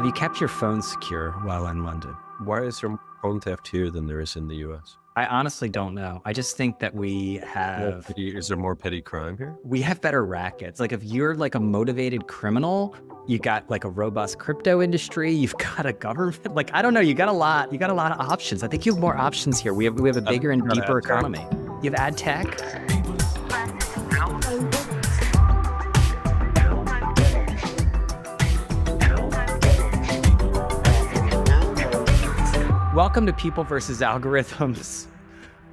Have you kept your phone secure while in London? Why is there more phone theft here than there is in the US? I honestly don't know. I just think that Is there more petty crime here? we have better rackets. Like if you're like a motivated criminal, you got like a robust crypto industry, you've got a government. Like I don't know, you got a lot of options. I think you have more options here. We have a bigger and deeper economy. You have ad tech. Welcome to People versus Algorithms.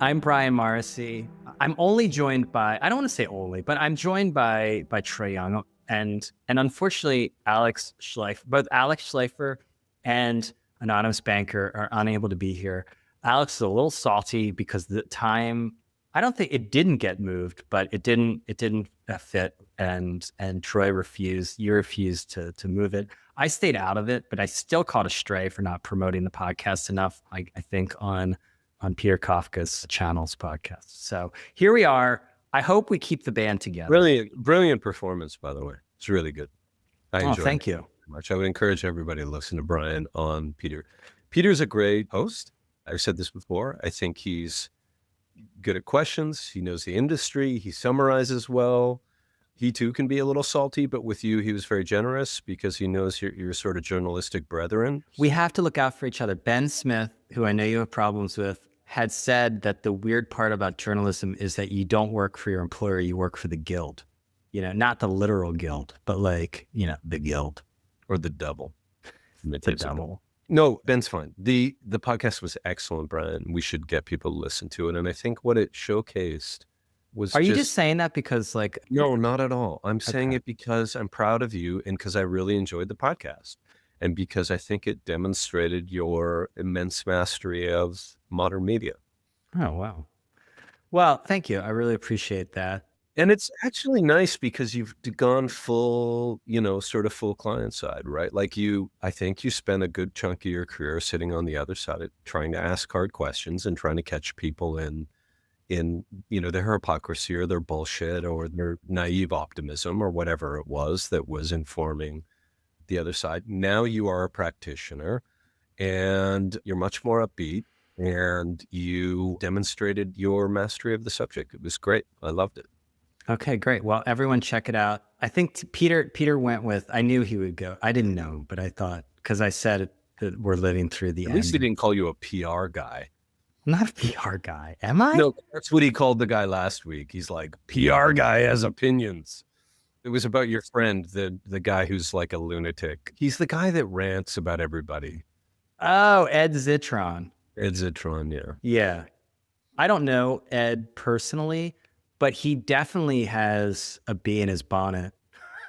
I'm Brian Morrissey. I'm only joined by, I don't want to say only, but I'm joined by Trey Young and unfortunately Alex Schleifer. Both Alex Schleifer and Anonymous Banker are unable to be here. Alex is a little salty because the time, I don't think it didn't get moved, but it didn't fit. And Troy you refused to move it. I stayed out of it, but I still caught a stray for not promoting the podcast enough, I think, on Peter Kafka's channel's podcast. So here we are. I hope we keep the band together. Brilliant performance, by the way. It's really good. I enjoyed thank it you. very much. I would encourage everybody to listen to Brian on Peter. Peter's a great host. I've said this before. I think he's good at questions. He knows the industry. He summarizes well. He too can be a little salty, but with you, he was very generous because he knows you're sort of journalistic brethren. We have to look out for each other. Ben Smith, who I know you have problems with, had said that the weird part about journalism is that you don't work for your employer, you work for the guild. You know, not the literal guild, but like, you know, the guild. Or the double. The double. No, Ben's fine. The podcast was excellent, Brian. We should get people to listen to it. And I think what it showcased was Are you just saying that because like... No, not at all. I'm saying it because I'm proud of you and because I really enjoyed the podcast and because I think it demonstrated your immense mastery of modern media. Oh, wow. Well, thank you. I really appreciate that. And it's actually nice because you've gone full, sort of full client side, right? Like I think you spent a good chunk of your career sitting on the other side of trying to ask hard questions and trying to catch people in their hypocrisy or their bullshit or their naive optimism or whatever it was that was informing the other side. Now you are a practitioner and you're much more upbeat and you demonstrated your mastery of the subject. It was great. I loved it. Okay, great. Well, everyone check it out. I think Peter went with, I knew he would go. I didn't know, but I thought, because I said that we're living through the end. At least he didn't call you a PR guy. I'm not a PR guy, am I? No, that's what he called the guy last week. He's like, PR guy has opinions. It was about your friend, the guy who's like a lunatic. He's the guy that rants about everybody. Oh, Ed Zitron. Ed Zitron, yeah. Yeah. I don't know Ed personally, but he definitely has a bee in his bonnet.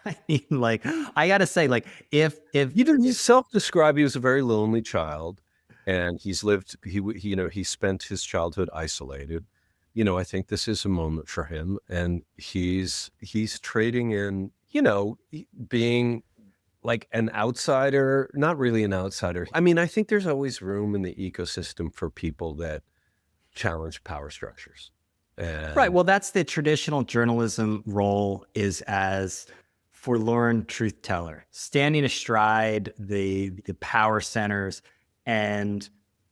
I mean, like, I got to say, like, if you self-describe, he was a very lonely child. And he spent his childhood isolated. I think this is a moment for him. And he's trading in, being like an outsider, not really an outsider. I mean, I think there's always room in the ecosystem for people that challenge power structures. Right. Well, that's the traditional journalism role, is as forlorn truth teller, standing astride the power centers and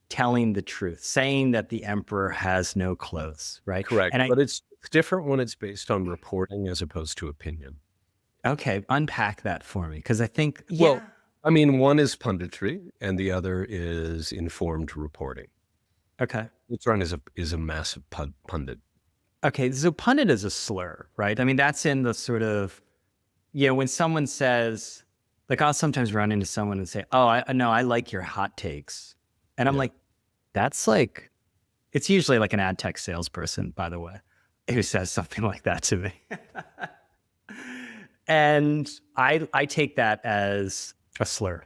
telling the truth, saying that the emperor has no clothes, right? Correct. But it's different when it's based on reporting as opposed to opinion. Okay, unpack that for me, because I think... Well, I mean, one is punditry and the other is informed reporting. Okay. Zitron is a massive pundit. Okay, so pundit is a slur, right? I mean, that's in the sort of, when someone says... Like I'll sometimes run into someone and say, oh, I like your hot takes. And I'm like, that's like, it's usually like an AdTech salesperson, by the way, who says something like that to me. And I take that as a slur.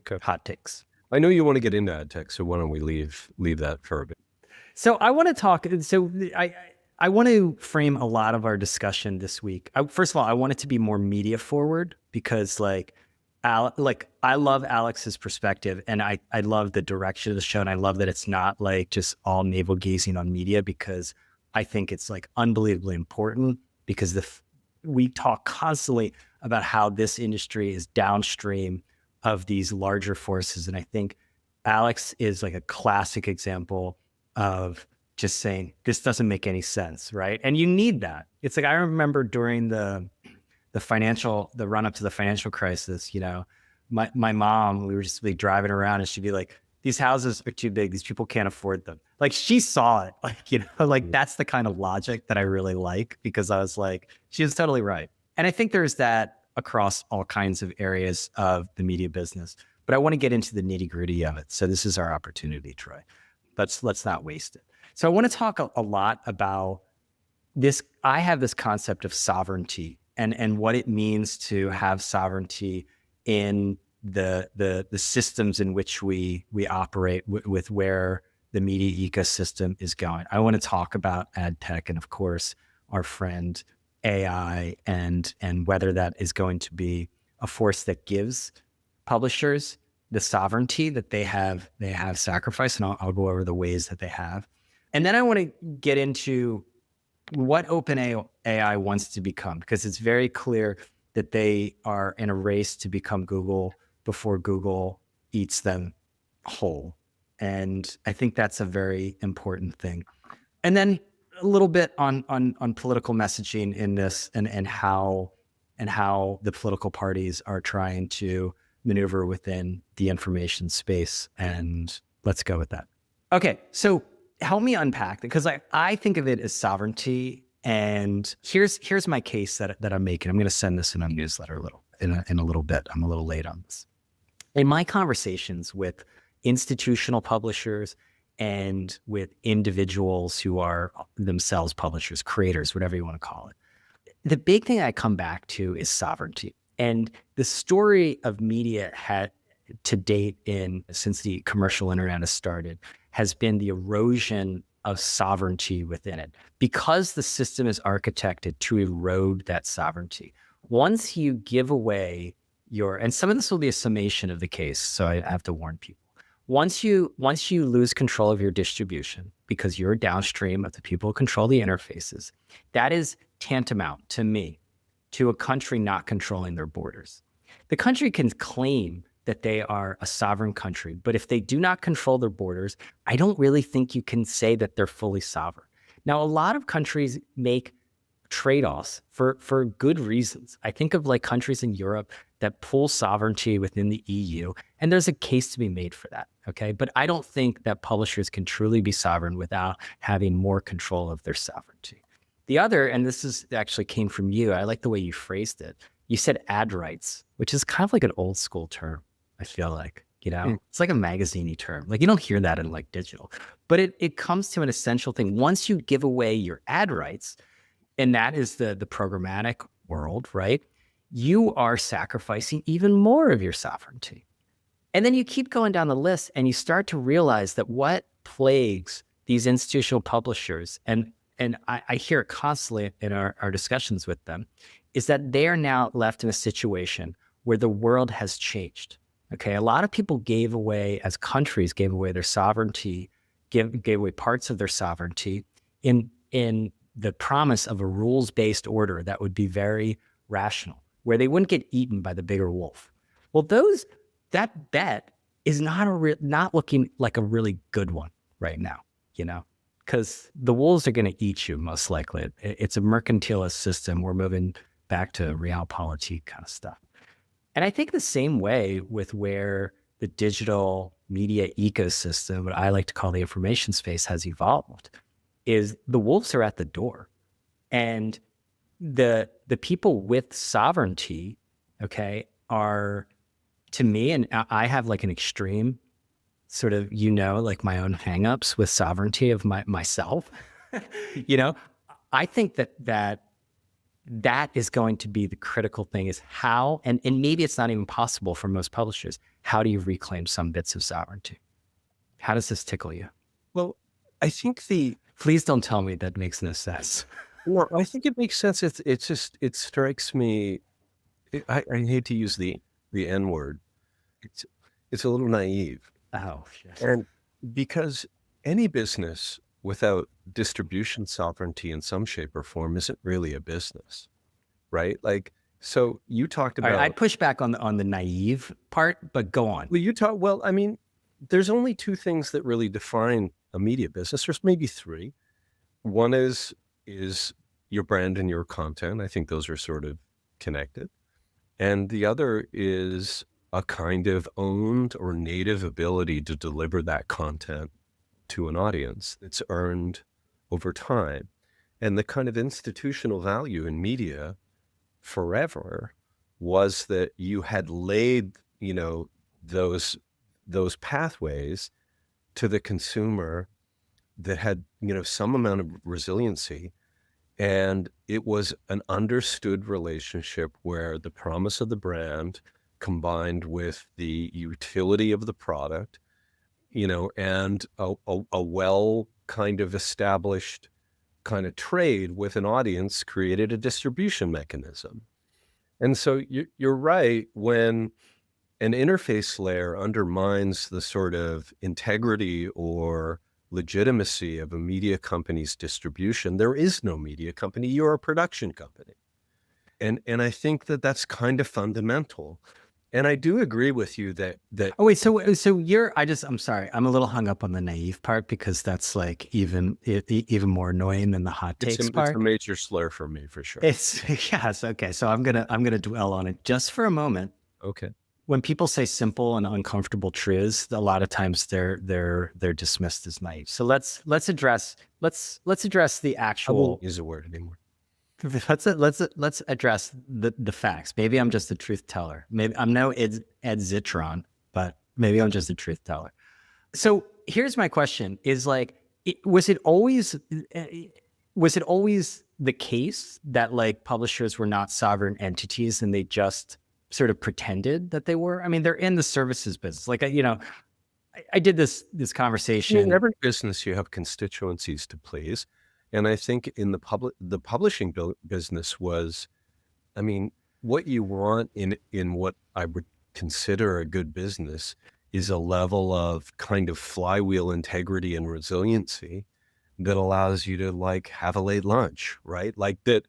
Okay. Hot takes. I know you want to get into AdTech, so why don't we leave that for a bit? So I want to talk, I want to frame a lot of our discussion this week. First of all, I want it to be more media forward because I love Alex's perspective and I love the direction of the show. And I love that it's not like just all navel gazing on media, because I think it's like unbelievably important, because we talk constantly about how this industry is downstream of these larger forces. And I think Alex is like a classic example of just saying, this doesn't make any sense, right? And you need that. It's like, I remember during the run up to the financial crisis, my mom, we were just like driving around and she'd be like, these houses are too big. These people can't afford them. Like she saw it, like, like that's the kind of logic that I really like, because I was like, she was totally right. And I think there's that across all kinds of areas of the media business, but I want to get into the nitty gritty of it. So this is our opportunity, Troy. Let's not waste it. So I want to talk a lot about this. I have this concept of sovereignty and what it means to have sovereignty in the systems in which we operate with where the media ecosystem is going. I want to talk about AdTech and, of course, our friend AI, and whether that is going to be a force that gives publishers the sovereignty that they have sacrificed, and I'll go over the ways that they have. And then I want to get into what OpenAI wants to become, because it's very clear that they are in a race to become Google before Google eats them whole. And I think that's a very important thing. And then a little bit on political messaging in this, and how the political parties are trying to maneuver within the information space. And let's go with that. Okay, so help me unpack it, because I think of it as sovereignty. And here's my case that I'm making. I'm going to send this in a newsletter in a little bit. I'm a little late on this. In my conversations with institutional publishers and with individuals who are themselves publishers, creators, whatever you want to call it, the big thing I come back to is sovereignty. And the story of media had to date, since the commercial internet has started, has been the erosion of sovereignty within it, because the system is architected to erode that sovereignty. Once you give away and some of this will be a summation of the case, so I have to warn people. Once you lose control of your distribution because you're downstream of the people who control the interfaces, that is tantamount to me to a country not controlling their borders. The country can claim that they are a sovereign country, but if they do not control their borders, I don't really think you can say that they're fully sovereign. Now, a lot of countries make trade-offs for good reasons. I think of like countries in Europe that pull sovereignty within the EU, and there's a case to be made for that, okay? But I don't think that publishers can truly be sovereign without having more control of their sovereignty. The other, and this is actually came from you, I like the way you phrased it. You said ad rights, which is kind of like an old school term, I feel like, It's like a magazine-y term. Like you don't hear that in like digital, but it comes to an essential thing. Once you give away your ad rights, and that is the programmatic world, right? You are sacrificing even more of your sovereignty. And then you keep going down the list and you start to realize that what plagues these institutional publishers, and I hear it constantly in our discussions with them, is that they are now left in a situation where the world has changed. Okay, a lot of people as countries gave away their sovereignty, gave away parts of their sovereignty in the promise of a rules-based order that would be very rational, where they wouldn't get eaten by the bigger wolf. Well, that bet is not looking like a really good one right now, because the wolves are going to eat you most likely. It's a mercantilist system. We're moving back to realpolitik kind of stuff. And I think the same way with where the digital media ecosystem, what I like to call the information space, has evolved, is the wolves are at the door. And the people with sovereignty, okay, are, to me, and I have like an extreme sort of, like my own hangups with sovereignty of myself. I think that is going to be the critical thing, is how, and maybe it's not even possible for most publishers, how do you reclaim some bits of sovereignty? How does this tickle you? Well, I think Please don't tell me that makes no sense. No, I think it makes sense. It strikes me. I hate to use the N word. It's a little naive. Oh, shit. And because any business without distribution sovereignty in some shape or form isn't really a business, right? Like So you talked All right, about, I'd push back on the naive part, but go on. well, I mean, there's only two things that really define a media business. There's maybe three. One is your brand and your content. I think those are sort of connected. And the other is a kind of owned or native ability to deliver that content to an audience that's earned over time. And the kind of institutional value in media forever was that you had laid, those those pathways to the consumer that had, some amount of resiliency. And it was an understood relationship where the promise of the brand combined with the utility of the product, and a well kind of established kind of trade with an audience created a distribution mechanism. And so you're right, when an interface layer undermines the sort of integrity or legitimacy of a media company's distribution, there is no media company. You're a production company. And I think that that's kind of fundamental. And I do agree with you that Oh wait, so I'm sorry, I'm a little hung up on the naive part because that's like even more annoying than the hot takes it's a part. major slur for me for sure. It's yes, okay. So I'm gonna dwell on it just for a moment. Okay. When people say simple and uncomfortable truths, a lot of times they're dismissed as naive. So let's address the I won't actual. use the word anymore. Let's address the facts. Maybe I'm just a truth teller. Maybe I'm no Ed Zitron, but maybe I'm just a truth teller. So here's my question: Is like, was it always the case that like publishers were not sovereign entities and they just sort of pretended that they were? I mean, they're in the services business. Like, I did this I mean, in conversation. every business you have constituencies to please. And I think in the publishing business was, I mean, what you want in what I would consider a good business is a level of kind of flywheel integrity and resiliency that allows you to like have a late lunch, right? Like that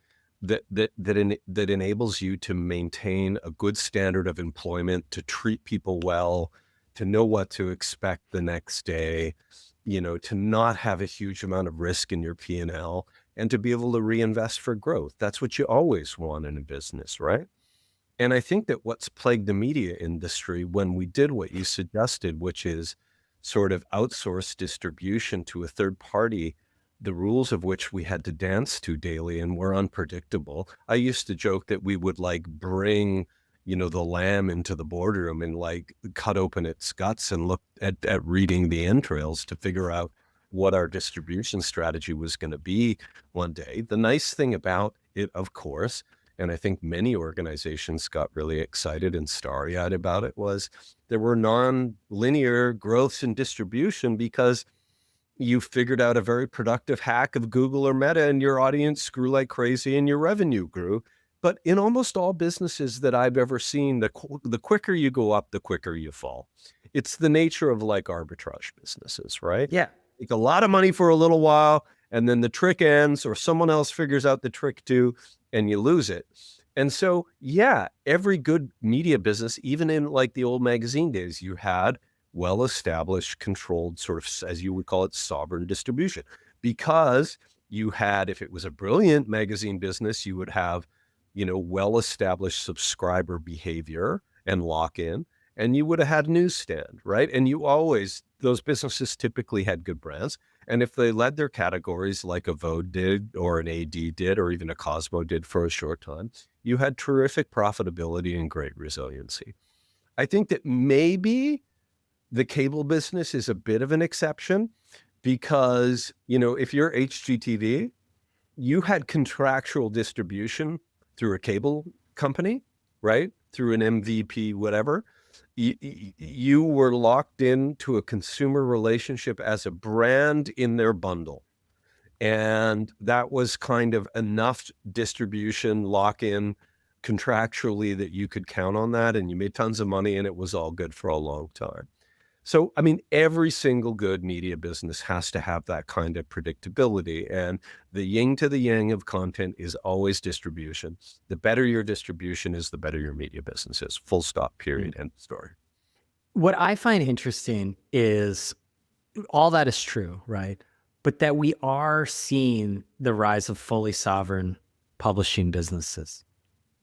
enables you to maintain a good standard of employment, to treat people well, to know what to expect the next day, to not have a huge amount of risk in your P&L, and to be able to reinvest for growth. That's what you always want in a business, right? And I think that what's plagued the media industry when we did what you suggested, which is sort of outsource distribution to a third party, the rules of which we had to dance to daily and were unpredictable. I used to joke that we would like bring, the lamb into the boardroom and like cut open its guts and look at reading the entrails to figure out what our distribution strategy was going to be one day. The nice thing about it, of course, and I think many organizations got really excited and starry-eyed about it, was there were non-linear growths in distribution because you figured out a very productive hack of Google or Meta and your audience grew like crazy and your revenue grew. But in almost all businesses that I've ever seen, the quicker you go up, the quicker you fall. It's the nature of like arbitrage businesses, right? Yeah. Make a lot of money for a little while, and then the trick ends or someone else figures out the trick too, and you lose it. And so, yeah, every good media business, even in like the old magazine days, you had well-established, controlled sort of, as you would call it, sovereign distribution. Because you had, if it was a brilliant magazine business, you would have, well-established subscriber behavior and lock-in, and you would have had newsstand, right? And those businesses typically had good brands. And if they led their categories like a Vogue did or an AD did, or even a Cosmo did for a short time, you had terrific profitability and great resiliency. I think that maybe the cable business is a bit of an exception because, if you're HGTV, you had contractual distribution through a cable company, right? Through an MVP, whatever. You were locked into a consumer relationship as a brand in their bundle. And that was kind of enough distribution lock in contractually that you could count on that and you made tons of money and it was all good for a long time. So, I mean, every single good media business has to have that kind of predictability. And the yin to the yang of content is always distribution. The better your distribution is, the better your media business is. Full stop, period, end of story. What I find interesting is all that is true, right? But that we are seeing the rise of fully sovereign publishing businesses.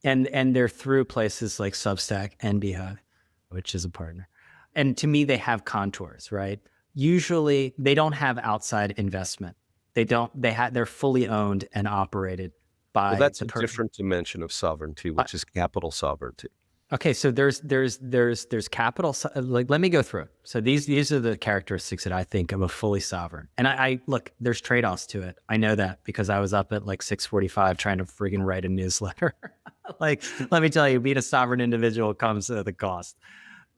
And they're through places like Substack and Beehive, which is a partner. And to me, they have contours, right? Usually they don't have outside investment. They're fully owned and operated Well, by that's the a person. different dimension of sovereignty, which is capital sovereignty. Okay, so there's capital. Like, let me go through it. So these are the characteristics that I think of a fully sovereign. And I look, there's trade-offs to it. I know that because I was up at like 6:45 trying to friggin' write a newsletter. Like, let me tell you, being a sovereign individual comes at the cost,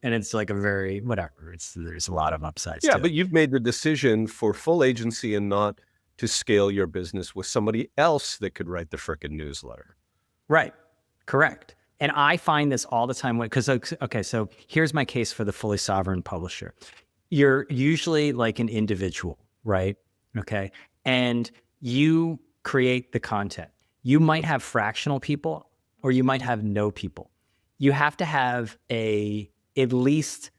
and it's like a very whatever. There's a lot of upsides Yeah, to it. but you've made the decision for full agency and not to scale your business with somebody else that could write the frickin' newsletter. Right. Correct. And I find this all the time because, okay, so here's my case for the fully sovereign publisher. You're usually like an individual, right? Okay. And you create the content. You might have fractional people or you might have no people. You have to have at least,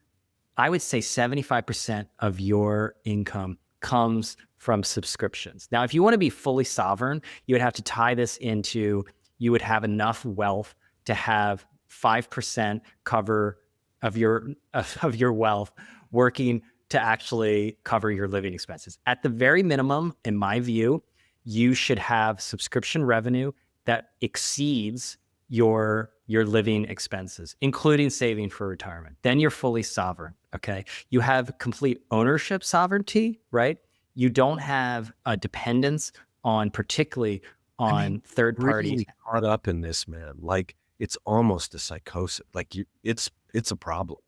I would say 75% of your income comes from subscriptions. Now, if you want to be fully sovereign, you would have to tie this into, you would have enough wealth to have 5% cover of your wealth working to actually cover your living expenses. At the very minimum, in my view, you should have subscription revenue that exceeds your living expenses, including saving for retirement. Then you're fully sovereign. Okay. You have complete ownership sovereignty, right? You don't have a dependence on, particularly I mean, on third party. really caught up in this, man. Like, it's almost a psychosis. Like, it's a problem.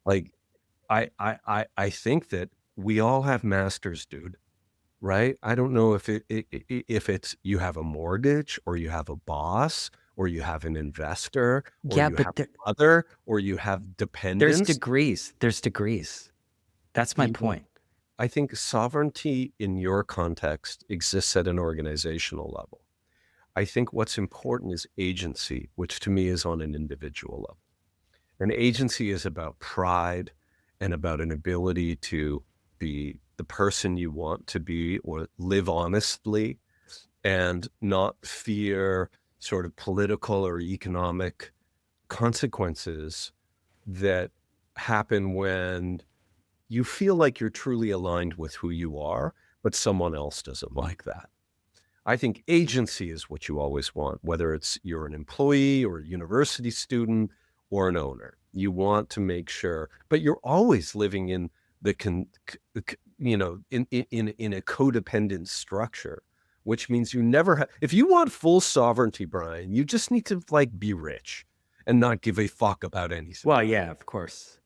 Like, I think that we all have masters, dude. Right? I don't know if if it's you have a mortgage or you have a boss or you have an investor or Yeah, you have but a mother or you have there's dependents. degrees. There's degrees. That's my You know, point. I think sovereignty in your context exists at an organizational level. I think what's important is agency, which to me is on an individual level. And agency is about pride and about an ability to be the person you want to be or live honestly and not fear sort of political or economic consequences that happen when you feel like you're truly aligned with who you are, but someone else doesn't like that. I think agency is what you always want, whether it's you're an employee or a university student or an owner. You want to make sure, but you're always living in the in a codependent structure, which means you never have. If you want full sovereignty, Brian, you just need to like be rich and not give a fuck about anything. Well, yeah, of course.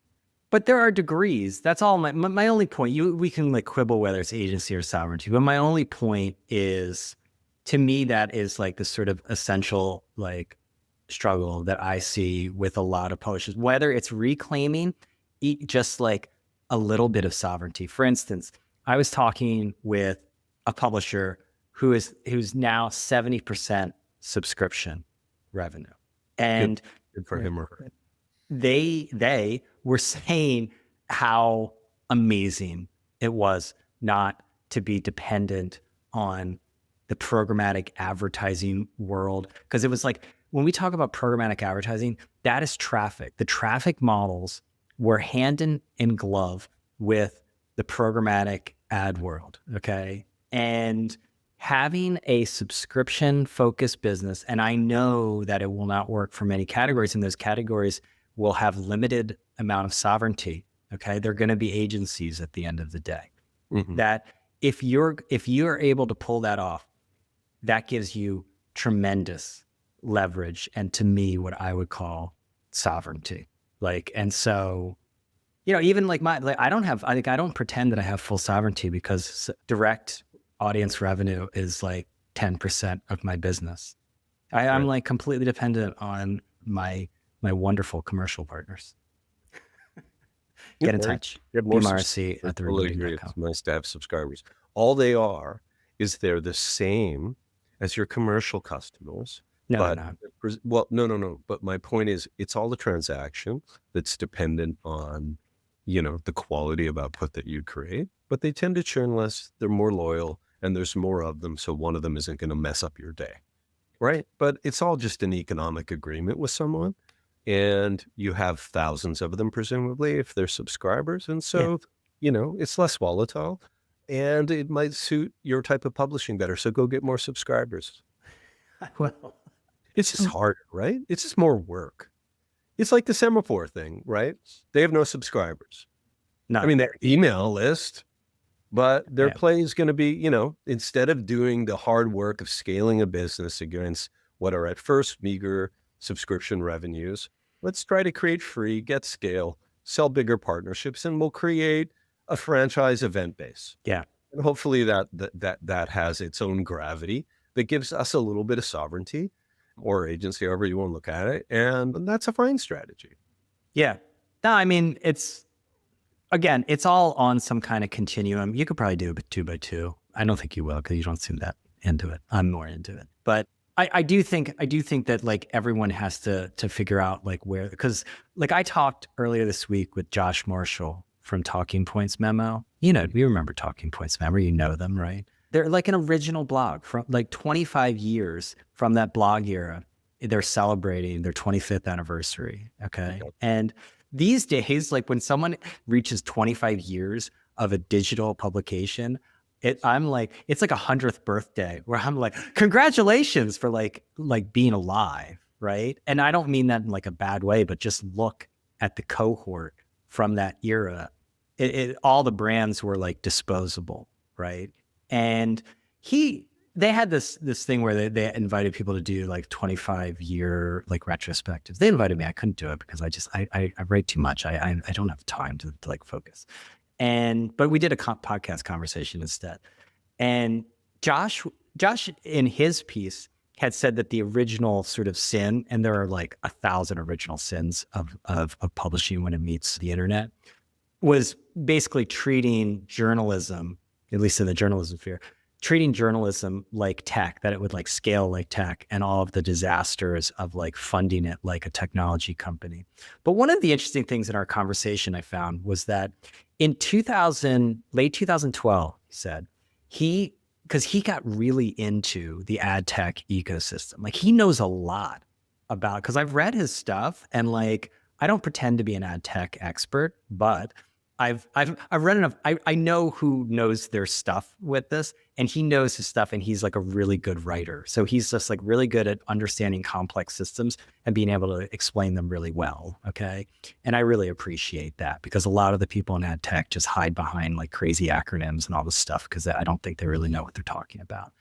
But there are degrees. That's all my only point. We can like quibble whether it's agency or sovereignty, but my only point is, to me, that is like the sort of essential like struggle that I see with a lot of publishers, whether it's reclaiming just like a little bit of sovereignty. For instance, I was talking with a publisher who's now 70% subscription revenue. Good, And good for him or her. they were saying how amazing it was not to be dependent on the programmatic advertising world. Because it was like, when we talk about programmatic advertising, that is traffic. The traffic models were hand in glove with the programmatic ad world. Okay. And having a subscription focused business, and I know that it will not work for many categories, and those categories will have limited amount of sovereignty. Okay. They're going to be agencies at the end of the day. Mhm. That if you're able to pull that off, that gives you tremendous leverage. And to me, what I would call sovereignty. Like, and so, even like I don't pretend that I have full sovereignty because direct audience revenue is like 10% of my business. I'm Right. like completely dependent on my wonderful commercial partners. Get in Right. touch. Get more bmarcy subscribers. at the Totally agree. rebooting.com. It's nice to have subscribers. All they are is they're the same as your commercial customers, No, they're but not. well, no. But my point is, it's all the transaction that's dependent on, the quality of output that you create. But they tend to churn less. They're more loyal, and there's more of them. So one of them isn't going to mess up your day. Right. But it's all just an economic agreement with someone. And you have thousands of them, presumably, if they're subscribers. And Yeah. so, it's less volatile and it might suit your type of publishing better. So go get more subscribers. Well, It's just harder, right? It's just more work. It's like the semaphore thing, right? They have no subscribers. I no. mean, their email list, but their Yeah. play is going to be, instead of doing the hard work of scaling a business against what are at first meager subscription revenues, let's try to create free, get scale, sell bigger partnerships, and we'll create a franchise event base. Yeah. And hopefully that has its own gravity that gives us a little bit of sovereignty or agency, however you want to look at it. And that's a fine strategy. Yeah. No, I mean, again, it's all on some kind of continuum. You could probably do it 2x2. I don't think you will because you don't seem that into it. I'm more into it. But I do think that like everyone has to figure out like where, because like I talked earlier this week with Josh Marshall from Talking Points Memo. You remember Talking Points Memo, you know them, right? They're like an original blog from like 25 years from that blog era. They're celebrating their 25th anniversary. Okay. And these days, like when someone reaches 25 years of a digital publication, I'm like, it's like 100th birthday where I'm like, congratulations for like being alive, right? And I don't mean that in like a bad way, but just look at the cohort from that era. All the brands were like disposable, right? And they had this thing where they invited people to do like 25-year like retrospectives. They invited me. I couldn't do it because I write too much. I don't have time to like focus. But we did a podcast conversation instead. And Josh in his piece had said that the original sort of sin, and there are like 1,000 original sins of publishing when it meets the internet, was basically treating journalism, at least in the journalism sphere, treating journalism like tech, that it would like scale like tech, and all of the disasters of like funding it like a technology company. But one of the interesting things in our conversation I found was that in late 2012, he said, because he got really into the ad tech ecosystem. Like he knows a lot about, because I've read his stuff and like, I don't pretend to be an ad tech expert, but I've read enough. I know who knows their stuff with this, and he knows his stuff, and he's like a really good writer. So he's just like really good at understanding complex systems and being able to explain them really well. Okay. And I really appreciate that because a lot of the people in ad tech just hide behind like crazy acronyms and all this stuff because I don't think they really know what they're talking about.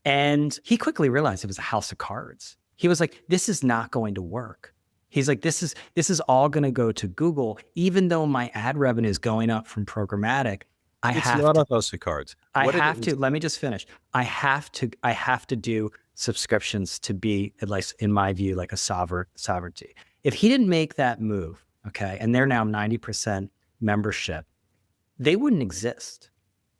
And he quickly realized it was a house of cards. He was like, this is not going to work. He's like, this is all going to go to Google, even though my ad revenue is going up from programmatic. It's not a house of cards. Let me just finish. I have to do subscriptions to be, at least in my view, like a sovereignty. If he didn't make that move, okay, and they're now 90% membership, they wouldn't exist.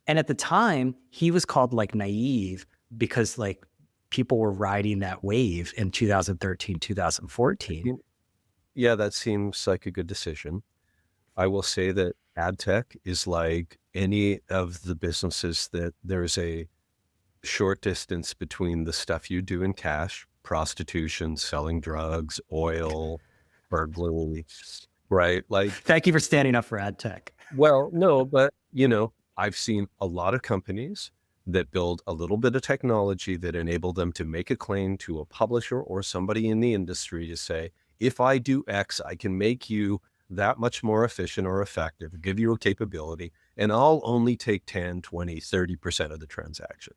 And at the time, he was called like naive because like people were riding that wave in 2013, 2014. Yeah, that seems like a good decision. I will say that ad tech is like any of the businesses that there's a short distance between the stuff you do in cash, prostitution, selling drugs, oil, burglary, right? Like, Thank you for standing up for ad tech. well, no, but I've seen a lot of companies that build a little bit of technology that enable them to make a claim to a publisher or somebody in the industry to say, if I do X, I can make you that much more efficient or effective, give you a capability, and I'll only take 10, 20, 30% of the transaction,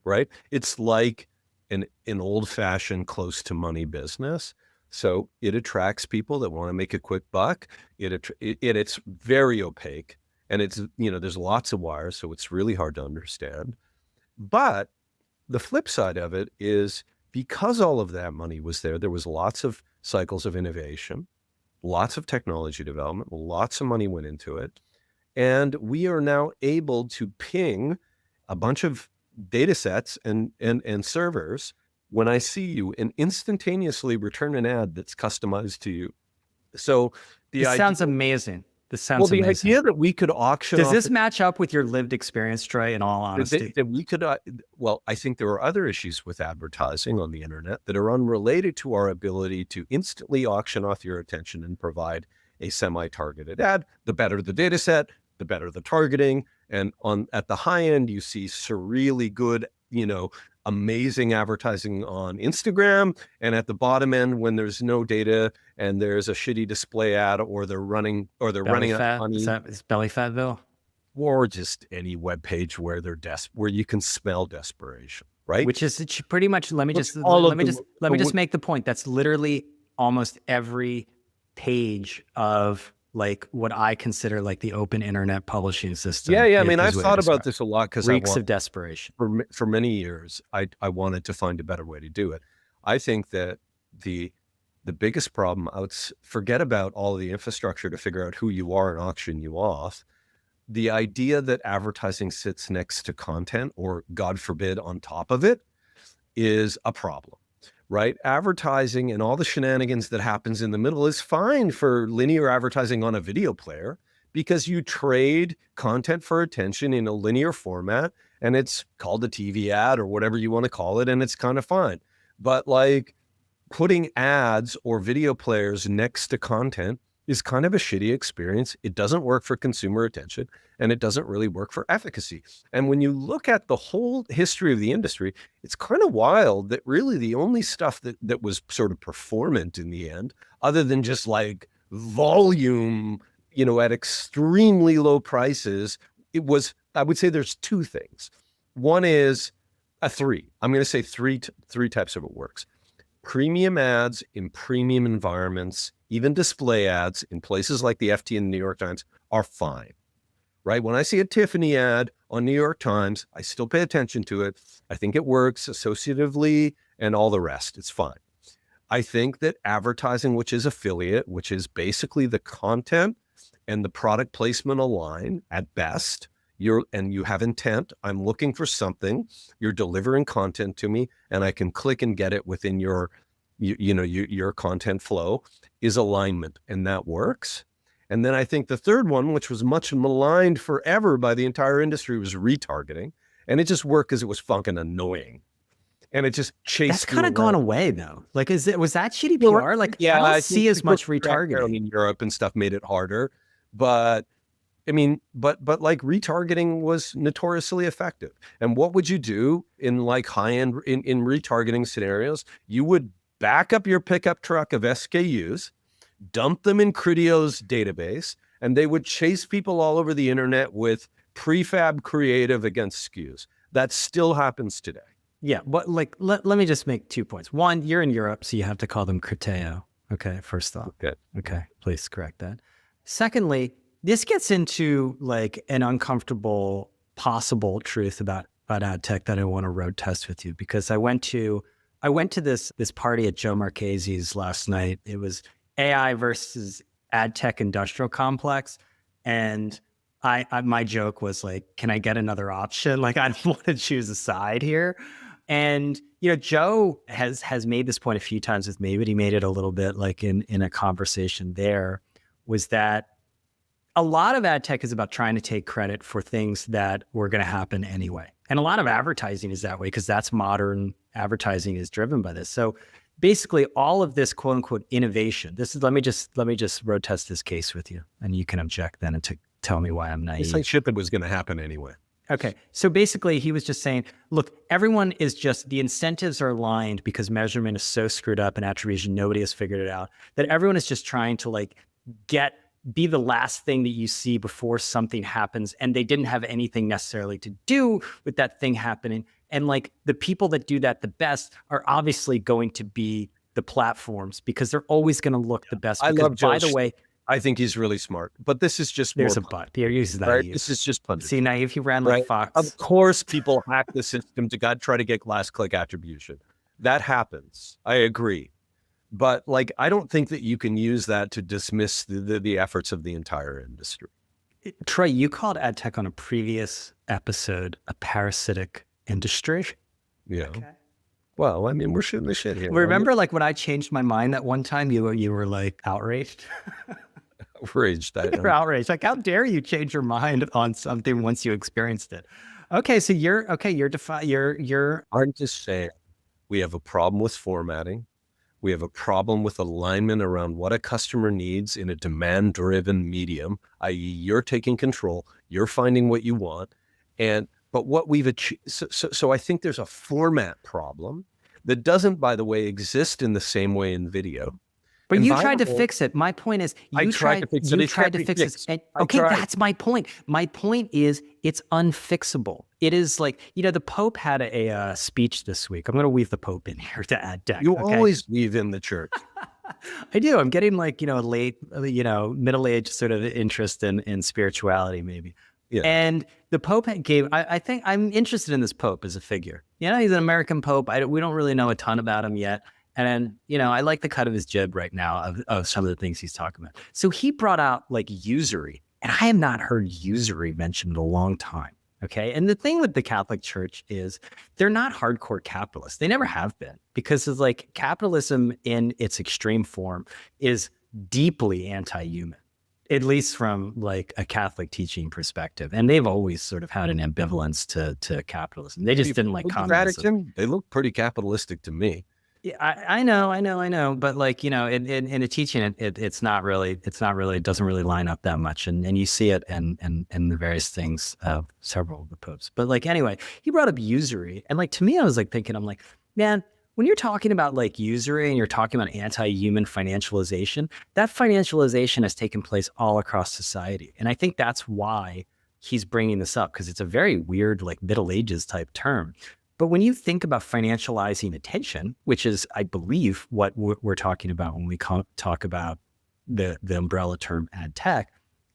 right? It's like an old fashioned close to money business. So it attracts people that want to make a quick buck. It's very opaque, and it's, there's lots of wires, so it's really hard to understand. But the flip side of it is because all of that money was there was lots of cycles of innovation. lots of technology development, lots of money went into it. And we are now able to ping a bunch of data sets and servers when I see you and instantaneously return an ad that's customized to you. So the This idea, sounds amazing. This well, sounds the amazing. idea that we could auction Does off this match up with your lived experience, Trey, in all honesty? that we could, well, I think there are other issues with advertising on the internet that are unrelated to our ability to instantly auction off your attention and provide a semi-targeted ad. The better the data set, the better the targeting. And at the high end, you see really good, amazing advertising on Instagram. And at the bottom end, when there's no data and there's a shitty display ad, or they're running out of money. Is belly fatville? Or just any web page where where you can smell desperation, right? Which is pretty much. Let me just make the point. That's literally almost every page of like what I consider like the open internet publishing system. Yeah. I mean, I've thought about this a lot because reeks of desperation. For many years, I wanted to find a better way to do it. I think that the biggest problem, forget about all of the infrastructure to figure out who you are and auction you off. The idea that advertising sits next to content, or God forbid, on top of it, is a problem, right? Advertising and all the shenanigans that happens in the middle is fine for linear advertising on a video player, because you trade content for attention in a linear format, and it's called a TV ad or whatever you want to call it, and it's kind of fine. But like putting ads or video players next to content is kind of a shitty experience. It doesn't work for consumer attention, and it doesn't really work for efficacy. And when you look at the whole history of the industry, it's kind of wild that really the only stuff that was sort of performant in the end, other than just like volume, at extremely low prices, I would say there's two things. One is three. I'm going to say three types of it works. Premium ads in premium environments, even display ads in places like the FT and the New York Times, are fine, right? When I see a Tiffany ad on New York Times, I still pay attention to it. I think it works associatively and all the rest. It's fine. I think that advertising, which is affiliate, which is basically the content and the product placement align at best, you have intent. I'm looking for something. You're delivering content to me, and I can click and get it within your content flow, is alignment, and that works. And then I think the third one, which was much maligned forever by the entire industry, was retargeting, and it just worked because it was fucking annoying, and it just chased. That's kind of gone away though. Like, was that GDPR? Like, yeah, I don't see as much retargeting in Europe and stuff made it harder, but. I mean, but like retargeting was notoriously effective. And what would you do in like high-end in retargeting scenarios? You would back up your pickup truck of SKUs, dump them in Critio's database, and they would chase people all over the internet with prefab creative against SKUs. That still happens today. Yeah, but like, let me just make 2 points. One, you're in Europe, so you have to call them Criteo. Okay, first off. Okay, please correct that. Secondly, this gets into like an uncomfortable possible truth about ad tech that I want to road test with you, because I went to this party at Joe Marchese's last night. It was AI versus ad tech industrial complex, and my joke was like, can I get another option? Like, I don't want to choose a side here. And Joe has made this point a few times with me, but he made it a little bit like in a conversation there, was that a lot of ad tech is about trying to take credit for things that were going to happen anyway. And a lot of advertising is that way, because that's modern advertising is driven by this. So basically all of this quote unquote innovation, let me just road test this case with you, and you can object then and to tell me why I'm naive. It's like shit that was going to happen anyway. Okay. So basically he was just saying, look, everyone is the incentives are aligned because measurement is so screwed up and attribution, nobody has figured it out, that everyone is just trying to like be the last thing that you see before something happens. And they didn't have anything necessarily to do with that thing happening. And like the people that do that the best are obviously going to be the platforms, because they're always going to look the best. I love Joe. By the way, I think he's really smart, but this is just there's a but. He uses that. Right? This is just punditry. See, now if you ran like Fox, of course, people hack the system to try to get last click attribution. That happens. I agree. But like, I don't think that you can use that to dismiss the efforts of the entire industry. Troy, you called AdTech on a previous episode a parasitic industry. Yeah. Okay. Well, I mean, we're shooting the shit here. Remember, like when I changed my mind that one time, you were like outraged. Outraged. You're outraged. Like, how dare you change your mind on something once you experienced it? Okay, so you're I'm just saying, we have a problem with formatting. We have a problem with alignment around what a customer needs in a demand-driven medium, i.e. you're taking control, you're finding what you want. But what we've achieved, so I think there's a format problem that doesn't, by the way, exist in the same way in video. But And you by tried the to way, fix it. My point is, I tried to fix it. you It tried can't to be fix it. fixed. And, I okay, tried. that's my point. My point is, it's unfixable. It is like, the Pope had a speech this week. I'm going to weave the Pope in here to add deck. You Okay, always leave in the church. I do. I'm getting like, late, middle-aged sort of interest in spirituality, maybe. Yeah. And the Pope I think I'm interested in this Pope as a figure. He's an American Pope. We don't really know a ton about him yet. And, I like the cut of his jib right now of some of the things he's talking about. So he brought out like usury. And I have not heard usury mentioned in a long time. Okay. And the thing with the Catholic Church is they're not hardcore capitalists. They never have been, because it's like capitalism in its extreme form is deeply anti-human, at least from like a Catholic teaching perspective. And they've always sort of had an ambivalence to capitalism. They just didn't like communism. Vatican, they look pretty capitalistic to me. Yeah, I know. But like, in a teaching, it's not really, it doesn't really line up that much. And you see it in the various things of several of the popes. But like, anyway, he brought up usury. And like, to me, I was like thinking, I'm like, man, when you're talking about like usury and you're talking about anti-human financialization, that financialization has taken place all across society. And I think that's why he's bringing this up, because it's a very weird, like Middle Ages type term. But when you think about financializing attention, which is, I believe, what we're talking about when we talk about the umbrella term ad tech,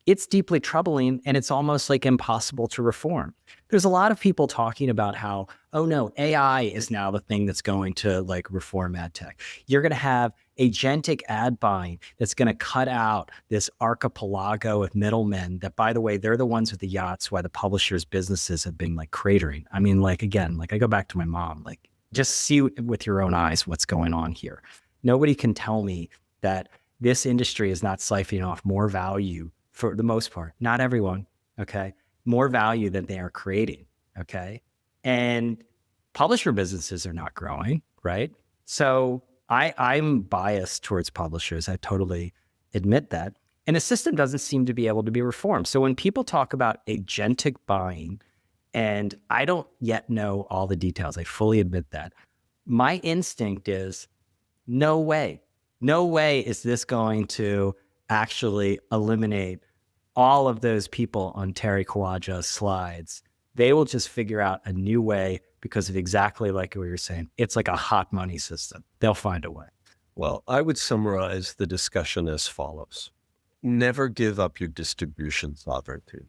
it's deeply troubling, and it's almost like impossible to reform. There's a lot of people talking about how, oh no, AI is now the thing that's going to like reform ad tech. You're going to have agentic ad buying that's going to cut out this archipelago of middlemen that, by the way, they're the ones with the yachts why the publishers' businesses have been like cratering. I mean, like, again, like I go back to my mom, like just see with your own eyes what's going on here. Nobody can tell me that this industry is not siphoning off more value, for the most part, not everyone, okay, more value than they are creating, okay? And publisher businesses are not growing, right? So I'm biased towards publishers. I totally admit that. And the system doesn't seem to be able to be reformed. So when people talk about agentic buying, and I don't yet know all the details, I fully admit that, my instinct is no way. No way is this going to actually eliminate all of those people on Terry Kawaja's slides. They will just figure out a new way because of exactly like what you're saying. It's like a hot money system. They'll find a way. Well, I would summarize the discussion as follows. Never give up your distribution sovereignty,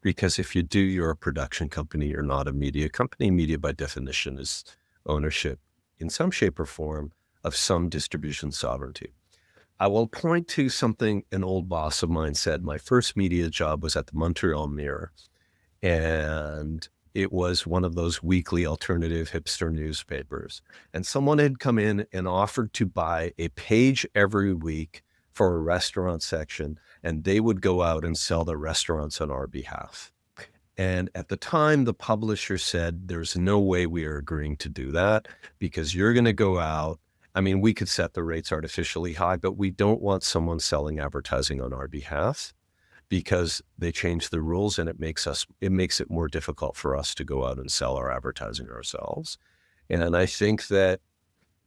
because if you do, you're a production company. You're not a media company. Media, by definition, is ownership in some shape or form of some distribution sovereignty. I will point to something an old boss of mine said. My first media job was at the Montreal Mirror, and it was one of those weekly alternative hipster newspapers. And someone had come in and offered to buy a page every week for a restaurant section, and they would go out and sell the restaurants on our behalf. And at the time, the publisher said, there's no way we are agreeing to do that, because you're going to go out. I mean, we could set the rates artificially high, but we don't want someone selling advertising on our behalf, because they changed the rules, and it makes it more difficult for us to go out and sell our advertising ourselves. And I think that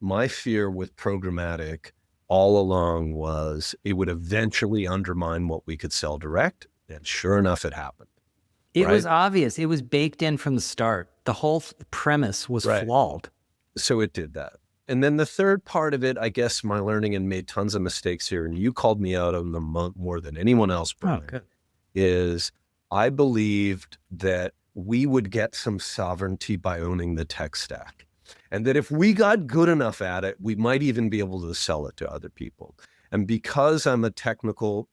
my fear with programmatic all along was it would eventually undermine what we could sell direct. And sure enough, it happened. It was obvious. It was baked in from the start. The whole premise was flawed. So it did that. And then the third part of it, I guess my learning, and made tons of mistakes here, and you called me out on them more than anyone else, Brian, is I believed that we would get some sovereignty by owning the tech stack. And that if we got good enough at it, we might even be able to sell it to other people. And because I'm a techno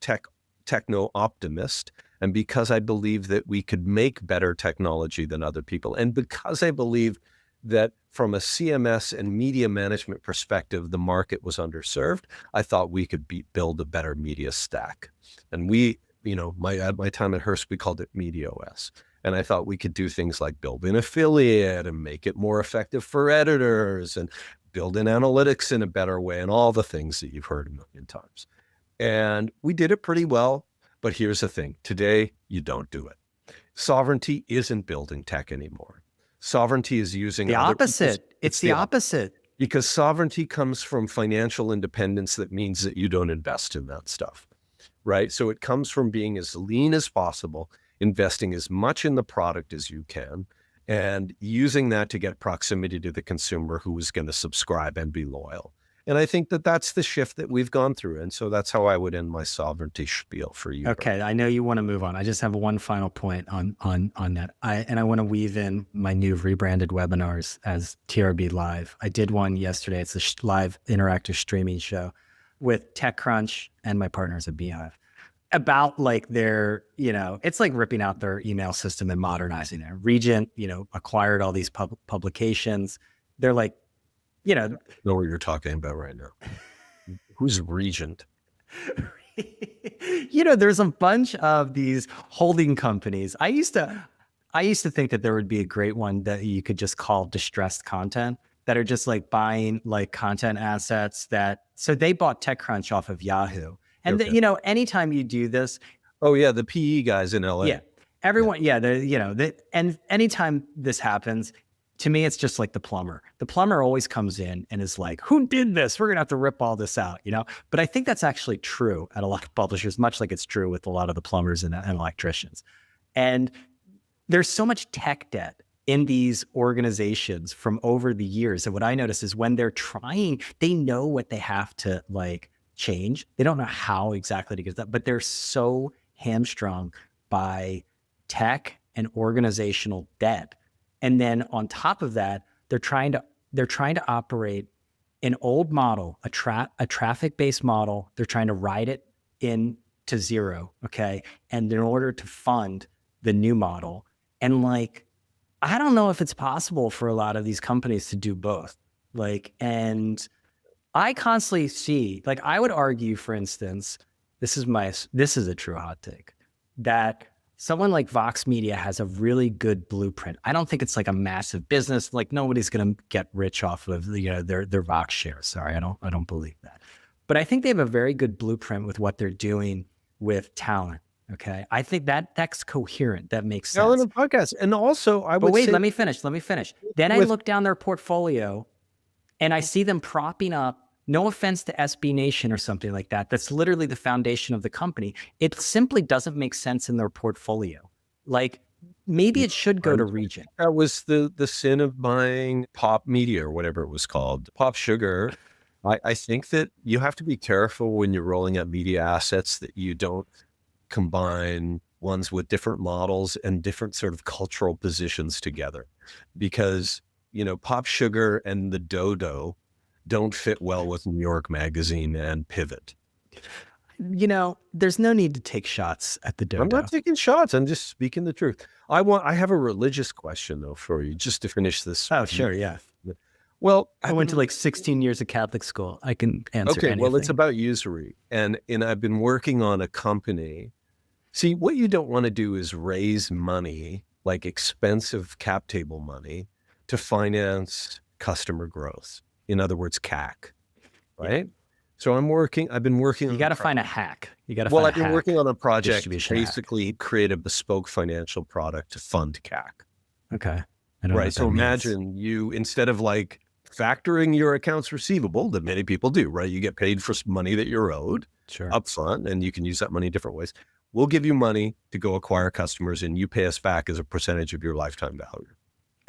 optimist, and because I believe that we could make better technology than other people, and because I believe that from a CMS and media management perspective, the market was underserved, I thought we could build a better media stack. And we, at my time at Hearst, we called it MediaOS. And I thought we could do things like build an affiliate and make it more effective for editors and build in analytics in a better way and all the things that you've heard a million times. And we did it pretty well. But here's the thing. Today, you don't do it. Sovereignty isn't building tech anymore. Sovereignty is using The opposite. It's the opposite. Because sovereignty comes from financial independence. That means that you don't invest in that stuff, right? So it comes from being as lean as possible, investing as much in the product as you can, and using that to get proximity to the consumer who is going to subscribe and be loyal. And I think that that's the shift that we've gone through. And so that's how I would end my sovereignty spiel for you. Okay. I know you want to move on. I just have one final point on that. I want to weave in my new rebranded webinars as TRB Live. I did one yesterday. It's a live interactive streaming show with TechCrunch and my partners at Beehive about like their, it's like ripping out their email system and modernizing it. Regent, acquired all these publications. They're like, I know what you're talking about right now. Who's Regent? There's a bunch of these holding companies. I used to think that there would be a great one that you could just call distressed content, that are just like buying like content assets so they bought TechCrunch off of Yahoo. And Okay. Anytime you do this. Oh yeah. The PE guys in LA. Yeah. Everyone. Yeah. And anytime this happens, to me, it's just like the plumber. The plumber always comes in and is like, who did this? We're going to have to rip all this out, But I think that's actually true at a lot of publishers, much like it's true with a lot of the plumbers and electricians. And there's so much tech debt in these organizations from over the years. And what I notice is when they're trying, they know what they have to like change. They don't know how exactly to get that, but they're so hamstrung by tech and organizational debt. And then on top of that, they're trying to operate an old model, a traffic-based model. They're trying to ride it into zero, okay? And in order to fund the new model, and like, I don't know if it's possible for a lot of these companies to do both. Like, and I constantly see, like, I would argue, for instance, this is a true hot take, that someone like Vox Media has a really good blueprint. I don't think it's like a massive business. Like nobody's going to get rich off of their Vox shares. Sorry, I don't believe that. But I think they have a very good blueprint with what they're doing with talent. Okay, I think that's coherent. That makes sense. Talent and podcast, and also I would. But wait, say, let me finish. Then I look down their portfolio, and I see them propping up. No offense to SB Nation or something like that. That's literally the foundation of the company. It simply doesn't make sense in their portfolio. Like maybe it should go to Regent. That was the sin of buying Pop Media or whatever it was called, Pop Sugar. I think that you have to be careful when you're rolling out media assets that you don't combine ones with different models and different sort of cultural positions together, because Pop Sugar and the Dodo don't fit well with New York Magazine and Pivot. There's no need to take shots at the Dodo. I'm not taking shots. I'm just speaking the truth. I have a religious question though for you, just to finish this. Oh, sure. Yeah. Well, I went to like 16 years of Catholic school. I can answer anything. Well, it's about usury. And I've been working on a company. See, what you don't want to do is raise money, like expensive cap table money, to finance customer growth. In other words, CAC, right? Yeah. So I've been working. You got to find a hack. I've been working on a project to basically create a bespoke financial product to fund CAC. Okay. Right. So imagine you, instead of like factoring your accounts receivable that many people do, right? You get paid for money that you're owed upfront, and you can use that money different ways. We'll give you money to go acquire customers, and you pay us back as a percentage of your lifetime value.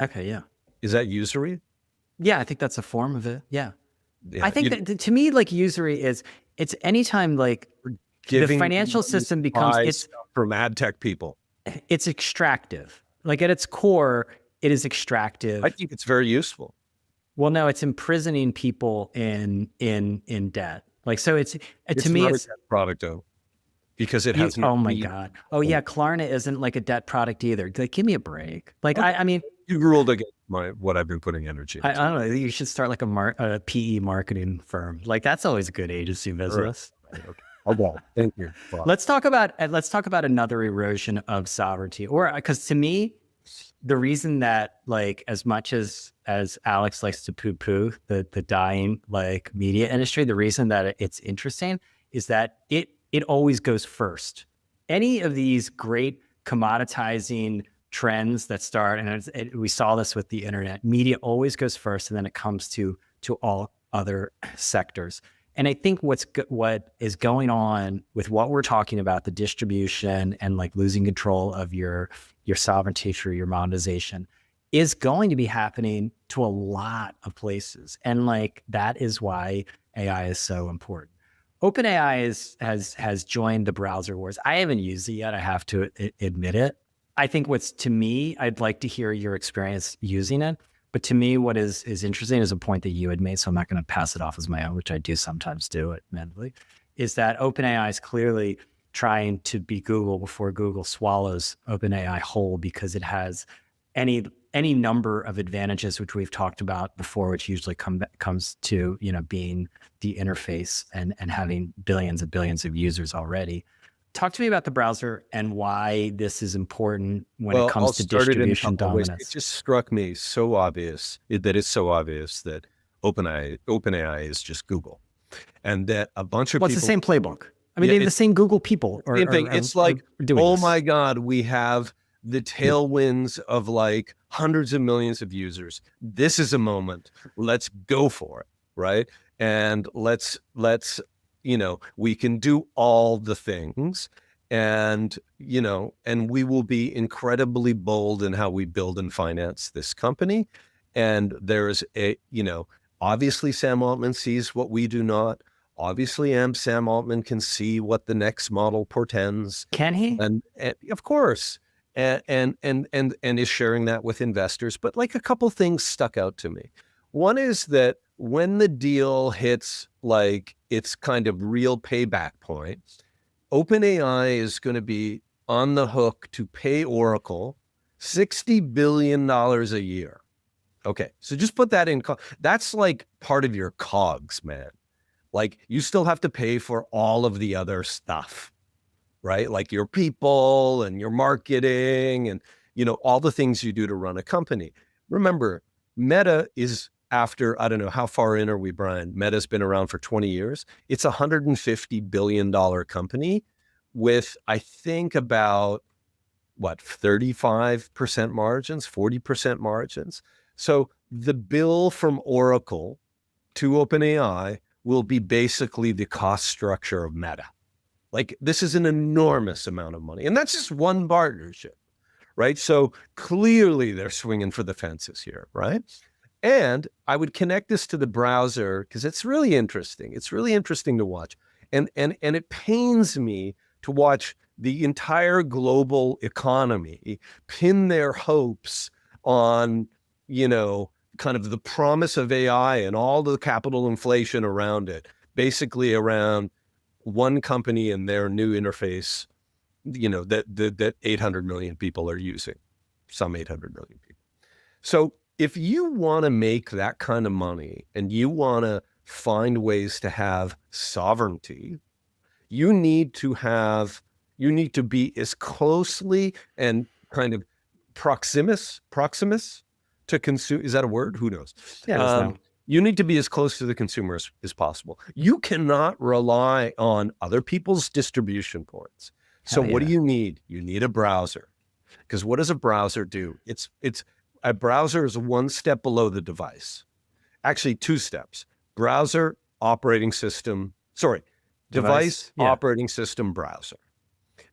Okay. Yeah. Is that usury? Yeah, I think that's a form of it. Yeah. I think that to me, like usury it's anytime like the financial system becomes, it's from AdTech people. It's extractive. Like at its core, it is extractive. I think it's very useful. Well, no, it's imprisoning people in debt. Like, so it's It's to me, not a it's debt product though, because it you. has no Oh my need. God. Oh yeah, Klarna isn't like a debt product either. Like, give me a break. Like, Okay. I mean, You ruled against what I've been putting energy I into. don't know. You should start like a PE marketing firm. Like, that's always a good agency All right. business. Right, okay. Okay. Thank you. Fine. Let's talk about another erosion of sovereignty, or because to me, the reason that like as much as Alex likes to poo poo the dying like media industry, the reason that it's interesting is that it always goes first. Any of these great commoditizing trends that start, and we saw this with the internet, media always goes first, and then it comes to all other sectors. And I think what is going on with what we're talking about, the distribution and like losing control of your sovereignty through your monetization, is going to be happening to a lot of places. And like that is why AI is so important. OpenAI has joined the browser wars. I haven't used it yet. I have to admit it. I think what's to me, I'd like to hear your experience using it. But to me, what is interesting is a point that you had made, so I'm not going to pass it off as my own, which I do sometimes do admittedly, is that OpenAI is clearly trying to be Google before Google swallows OpenAI whole, because it has any number of advantages, which we've talked about before, which usually comes to being the interface and having billions and billions of users already. Talk to me about the browser and why this is important when it Well, comes I'll to start it in a distribution couple of ways. It dominance. just struck me so obvious that it's so obvious that OpenAI is just Google, and that a bunch of Well, it's the people. same playbook. I mean, Yeah, they have the it's same Google people the same thing. It's like, are doing oh this. my God, we have the tailwinds of like hundreds of millions of users. This is a moment. Let's go for it, right? And let's we can do all the things, and and we will be incredibly bold in how we build and finance this company. And there's obviously Sam Altman sees what we do not. Obviously, Sam Altman can see what the next model portends, Can he? and of course, and is sharing that with investors. But like a couple things stuck out to me. One is that when the deal hits like its kind of real payback point, OpenAI is going to be on the hook to pay Oracle $60 billion a year. Okay, so just put that in. That's like part of your COGS, man. Like you still have to pay for all of the other stuff, right? Like your people and your marketing and, all the things you do to run a company. Remember, Meta is after, I don't know, how far in are we, Brian? Meta's been around for 20 years. It's a $150 billion company with, I think, about what, 35% margins, 40% margins. So the bill from Oracle to OpenAI will be basically the cost structure of Meta. Like this is an enormous amount of money. And that's just one partnership, right? So clearly they're swinging for the fences here, right? And I would connect this to the browser because it's really interesting. It's really interesting to watch. And it pains me to watch the entire global economy pin their hopes on, kind of the promise of AI and all the capital inflation around it, basically around one company and their new interface, that 800 million people are using, some 800 million people. So if you want to make that kind of money and you want to find ways to have sovereignty, you need to be as closely and kind of proximus to consume. Is that a word? Who knows? Yeah, it is now. You need to be as close to the consumer as possible. You cannot rely on other people's distribution points. So Hell what do yeah. you need? You need a browser. Because what does a browser do? It's a browser is one step below the device. Actually, two steps. Browser, operating system, device, Yeah. operating system, browser.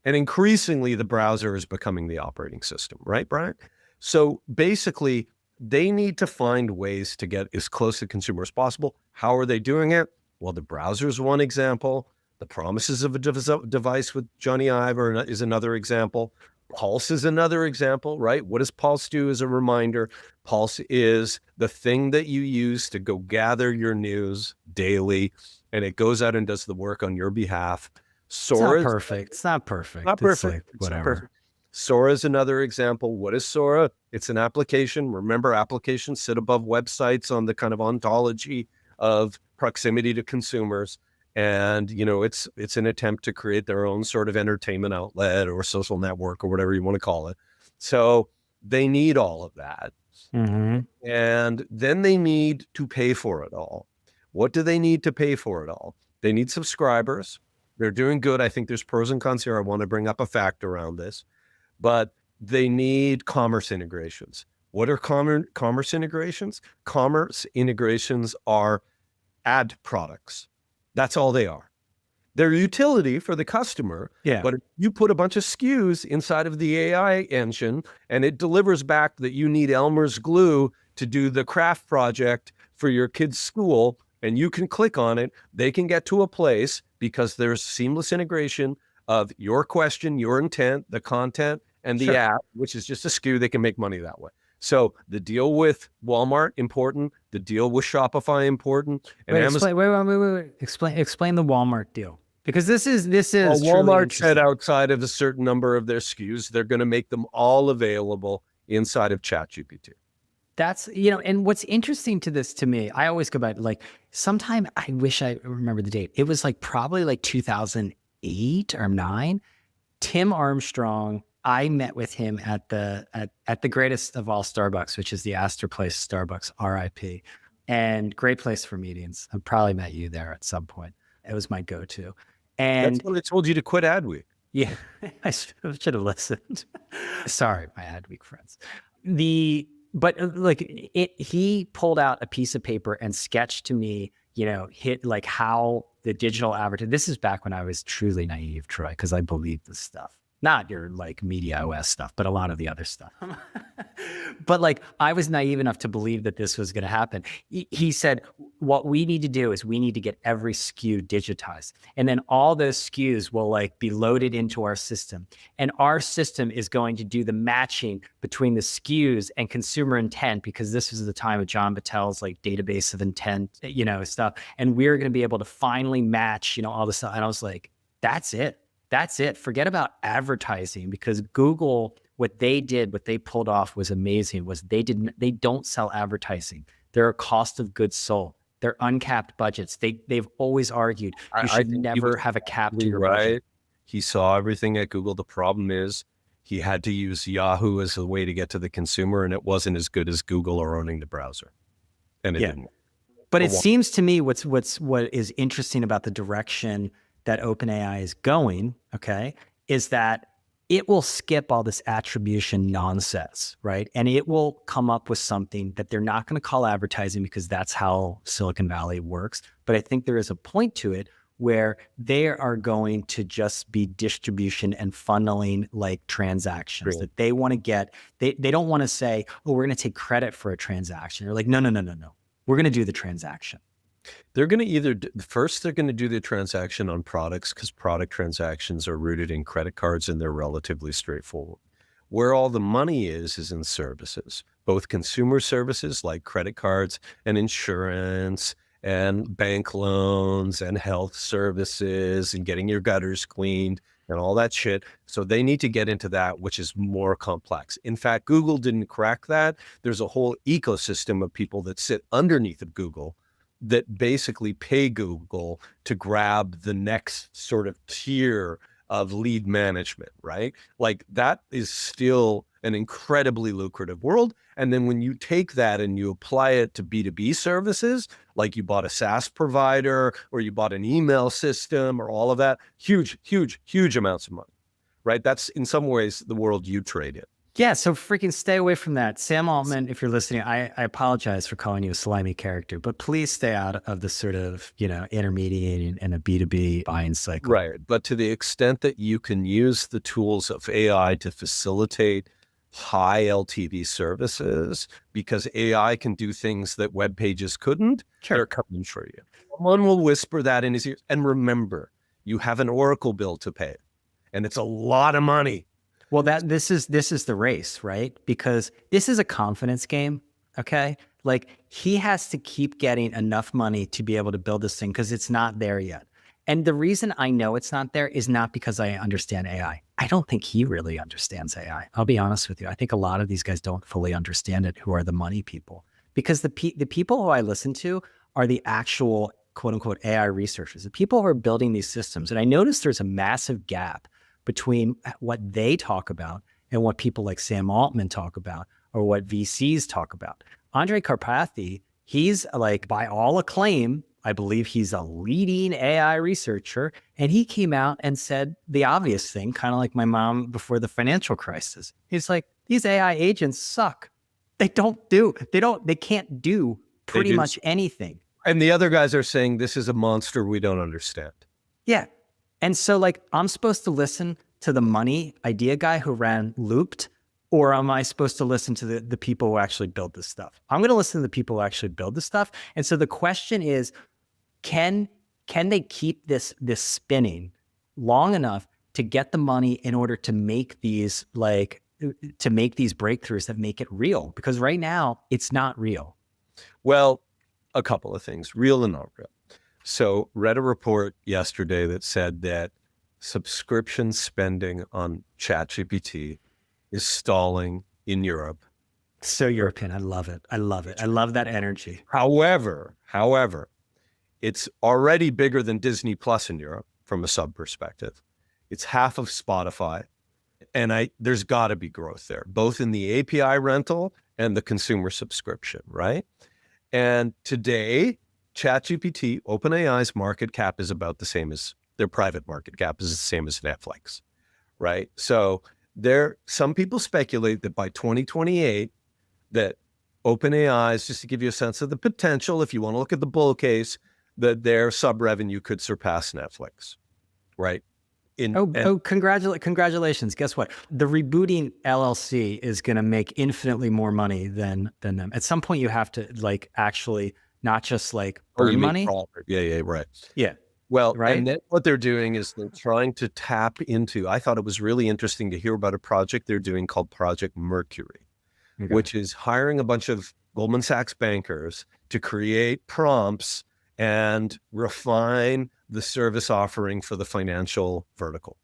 And increasingly, the browser is becoming the operating system, right, Brian? So basically, they need to find ways to get as close to consumer as possible. How are they doing it? Well, the browser is one example. The promises of a device with Johnny Ive is another example. Pulse is another example, right? What does Pulse do as a reminder? Pulse is the thing that you use to go gather your news daily, and it goes out and does the work on your behalf. It's not Sora is perfect. It's not perfect. not It's perfect. like It's not whatever. perfect. Sora is another example. What is Sora? It's an application. Remember, applications sit above websites on the kind of ontology of proximity to consumers. And, it's an attempt to create their own sort of entertainment outlet or social network or whatever you want to call it. So they need all of that. Mm-hmm. And then they need to pay for it all. What do they need to pay for it all? They need subscribers. They're doing good. I think there's pros and cons here. I want to bring up a fact around this, but they need commerce integrations. What are commerce integrations? Commerce integrations are ad products. That's all they are. Their utility for the customer, Yeah. but if you put a bunch of SKUs inside of the AI engine and it delivers back that you need Elmer's glue to do the craft project for your kid's school, and you can click on it, they can get to a place because there's seamless integration of your question, your intent, the content, and the Sure. app, which is just a SKU. They can make money that way. So the deal with Walmart, important. The deal with Shopify, important. And Wait, Amazon. wait. Explain the Walmart deal. Because this is Well, truly Walmart said interesting. outside of a certain number of their SKUs, they're going to make them all available inside of ChatGPT. That's, and what's interesting to this to me, I always go back, like, sometime, I wish I remember the date. It was like probably like 2008 or 9. Tim Armstrong, I met with him at the greatest of all Starbucks, which is the Astor Place Starbucks, RIP. And great place for meetings. I probably met you there at some point. It was my go-to. That's And when I told you to quit Adweek. yeah, I should have listened. Sorry, my Adweek friends. But he pulled out a piece of paper and sketched to me, hit like how the digital advertising. This is back when I was truly naive, Troy, because I believed this stuff. Not your like media OS stuff, but a lot of the other stuff. But like I was naive enough to believe that this was going to happen. He said, what we need to do is we need to get every SKU digitized. And then all those SKUs will like be loaded into our system. And our system is going to do the matching between the SKUs and consumer intent, because this was the time of John Battel's like database of intent, stuff. And we're going to be able to finally match, all this stuff. And I was like, that's it. That's it. Forget about advertising, because Google, what they pulled off was amazing. Was they don't sell advertising. They're a cost of goods sold. They're uncapped budgets. They've always argued you should never have a cap to your budget. He saw everything at Google. The problem is he had to use Yahoo as a way to get to the consumer, and it wasn't as good as Google or owning the browser. And it didn't. But it seems to me what is interesting about the direction that OpenAI is going, okay, is that it will skip all this attribution nonsense, right? And it will come up with something that they're not going to call advertising, because that's how Silicon Valley works. But I think there is a point to it where they are going to just be distribution and funneling like transactions. Right. That they want to get. They don't want to say, oh, we're going to take credit for a transaction. They're like, no. We're going to do the transaction. They're going to they're going to do the transaction on products, because product transactions are rooted in credit cards and they're relatively straightforward. Where all the money is in services, both consumer services like credit cards and insurance and bank loans and health services and getting your gutters cleaned and all that shit. So they need to get into that, which is more complex. In fact, Google didn't crack that. There's a whole ecosystem of people that sit underneath of Google that basically pay Google to grab the next sort of tier of lead management, right? Like that is still an incredibly lucrative world. And then when you take that and you apply it to B2B services, like you bought a SaaS provider or you bought an email system or all of that, huge amounts of money, right? That's in some ways the world you trade in. Yeah, so freaking stay away from that. Sam Altman, if you're listening, I apologize for calling you a slimy character, but please stay out of the sort of, intermediating and a B2B buying cycle. Right. But to the extent that you can use the tools of AI to facilitate high LTV services, because AI can do things that web pages couldn't, They're coming for you. Someone will whisper that in his ear. And remember, you have an Oracle bill to pay, and it's a lot of money. Well, this is the race, right? Because this is a confidence game. Okay. Like he has to keep getting enough money to be able to build this thing because it's not there yet. And the reason I know it's not there is not because I understand AI. I don't think he really understands AI. I'll be honest with you. I think a lot of these guys don't fully understand it who are the money people. Because the people who I listen to are the actual quote unquote AI researchers, the people who are building these systems. And I noticed there's a massive gap between what they talk about and what people like Sam Altman talk about or what VCs talk about. Andre Karpathy, he's like, by all acclaim, I believe he's a leading AI researcher. And he came out and said the obvious thing, kind of like my mom before the financial crisis. He's like, these AI agents suck. They can't do They pretty do. much anything. And the other guys are saying this is a monster we don't understand. Yeah. And so like, I'm supposed to listen to the money idea guy who ran Looped, or am I supposed to listen to the people who actually build this stuff? I'm going to listen to the people who actually build this stuff. And so the question is, can they keep this spinning long enough to get the money in order to make these breakthroughs that make it real? Because right now it's not real. Well, a couple of things, real and not real. So read a report yesterday that said that subscription spending on ChatGPT is stalling in Europe. So European. I love it. I love it. I love that energy. However, it's already bigger than Disney Plus in Europe from a sub perspective. It's half of Spotify. And there's got to be growth there, both in the API rental and the consumer subscription, right? And today, ChatGPT, OpenAI's market cap is about the same as their private market cap is the same as Netflix, right? So some people speculate that by 2028, that OpenAI is, just to give you a sense of the potential, if you want to look at the bull case, that their sub revenue could surpass Netflix, right? Congratulations. Guess what? The rebooting LLC is going to make infinitely more money than them. At some point, you have to like actually not just like burn money. Yeah, right. Yeah. Well, right. And then what they're doing is they're trying to tap into, I thought it was really interesting to hear about a project they're doing called Project Mercury, which is hiring a bunch of Goldman Sachs bankers to create prompts and refine the service offering for the financial vertical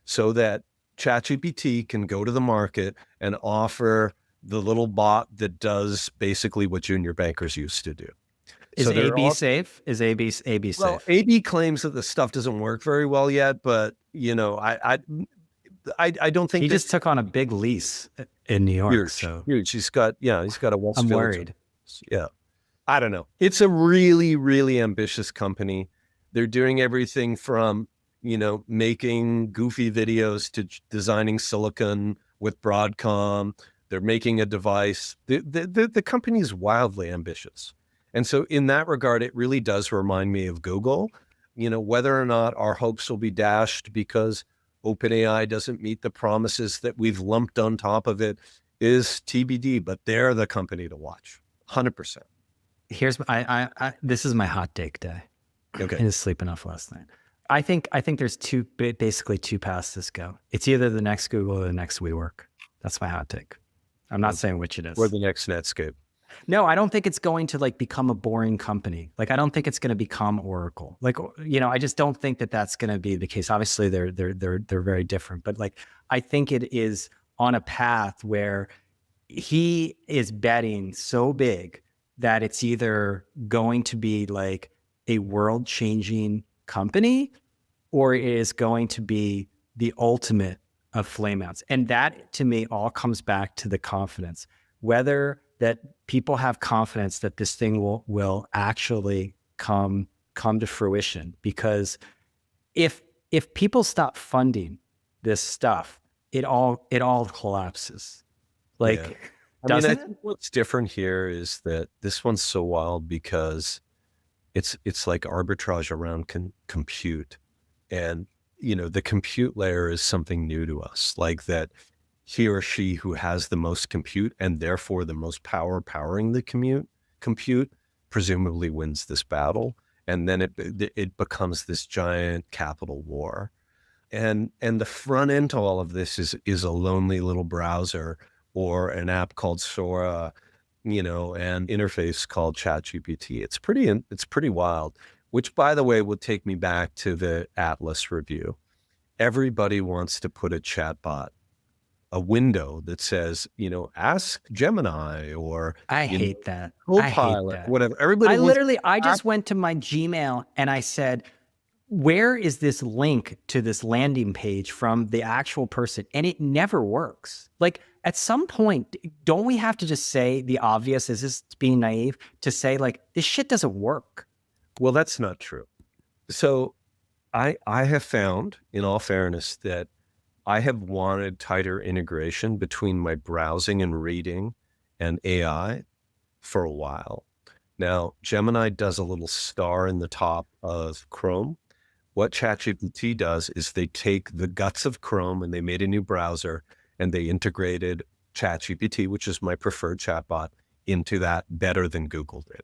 so that ChatGPT can go to the market and offer the little bot that does basically what junior bankers used to do. Is AB safe? Is AB safe? Well, AB claims that the stuff doesn't work very well yet, but you know, I don't think he just took on a big lease in New York. Huge. He's got a Westfield. I'm worried. Yeah. I don't know. It's a really, really ambitious company. They're doing everything from, making goofy videos to designing silicon with Broadcom. They're making a device. The company is wildly ambitious. And so in that regard, it really does remind me of Google. Whether or not our hopes will be dashed because OpenAI doesn't meet the promises that we've lumped on top of it is TBD, but they're the company to watch. 100%. Here's this is my hot take day. Okay. I didn't sleep enough last night. I think there's basically two paths this go. It's either the next Google or the next WeWork. That's my hot take. I'm not saying which it is. Or the next Netscape. No, I don't think it's going to like become a boring company. Like, I don't think it's going to become Oracle. Like, I just don't think that that's going to be the case. Obviously they're very different, but like, I think it is on a path where he is betting so big that it's either going to be like a world-changing company or it is going to be the ultimate of flameouts. And that to me all comes back to the confidence, whether that people have confidence that this thing will actually come to fruition. Because if people stop funding this stuff, it all collapses. Like, yeah. I think what's different here is that this one's so wild because it's like arbitrage around compute. And, the compute layer is something new to us, like that he or she who has the most compute and therefore the most power powering the compute presumably wins this battle. And then it becomes this giant capital war. And the front end to all of this is a lonely little browser or an app called Sora, an interface called ChatGPT. It's pretty wild, which by the way, will take me back to the Atlas review. Everybody wants to put a window that says, ask Gemini or, I hate that. I hate Copilot, that. whatever. Everybody wants I just went to my Gmail and I said, where is this link to this landing page from the actual person? And it never works. Like at some point, don't we have to just say the obvious? Is this being naive to say like, this shit doesn't work? Well, that's not true. So I have found, in all fairness, that I have wanted tighter integration between my browsing and reading and AI for a while. Now, Gemini does a little star in the top of Chrome. What ChatGPT does is they take the guts of Chrome and they made a new browser and they integrated ChatGPT, which is my preferred chatbot, into that better than Google did.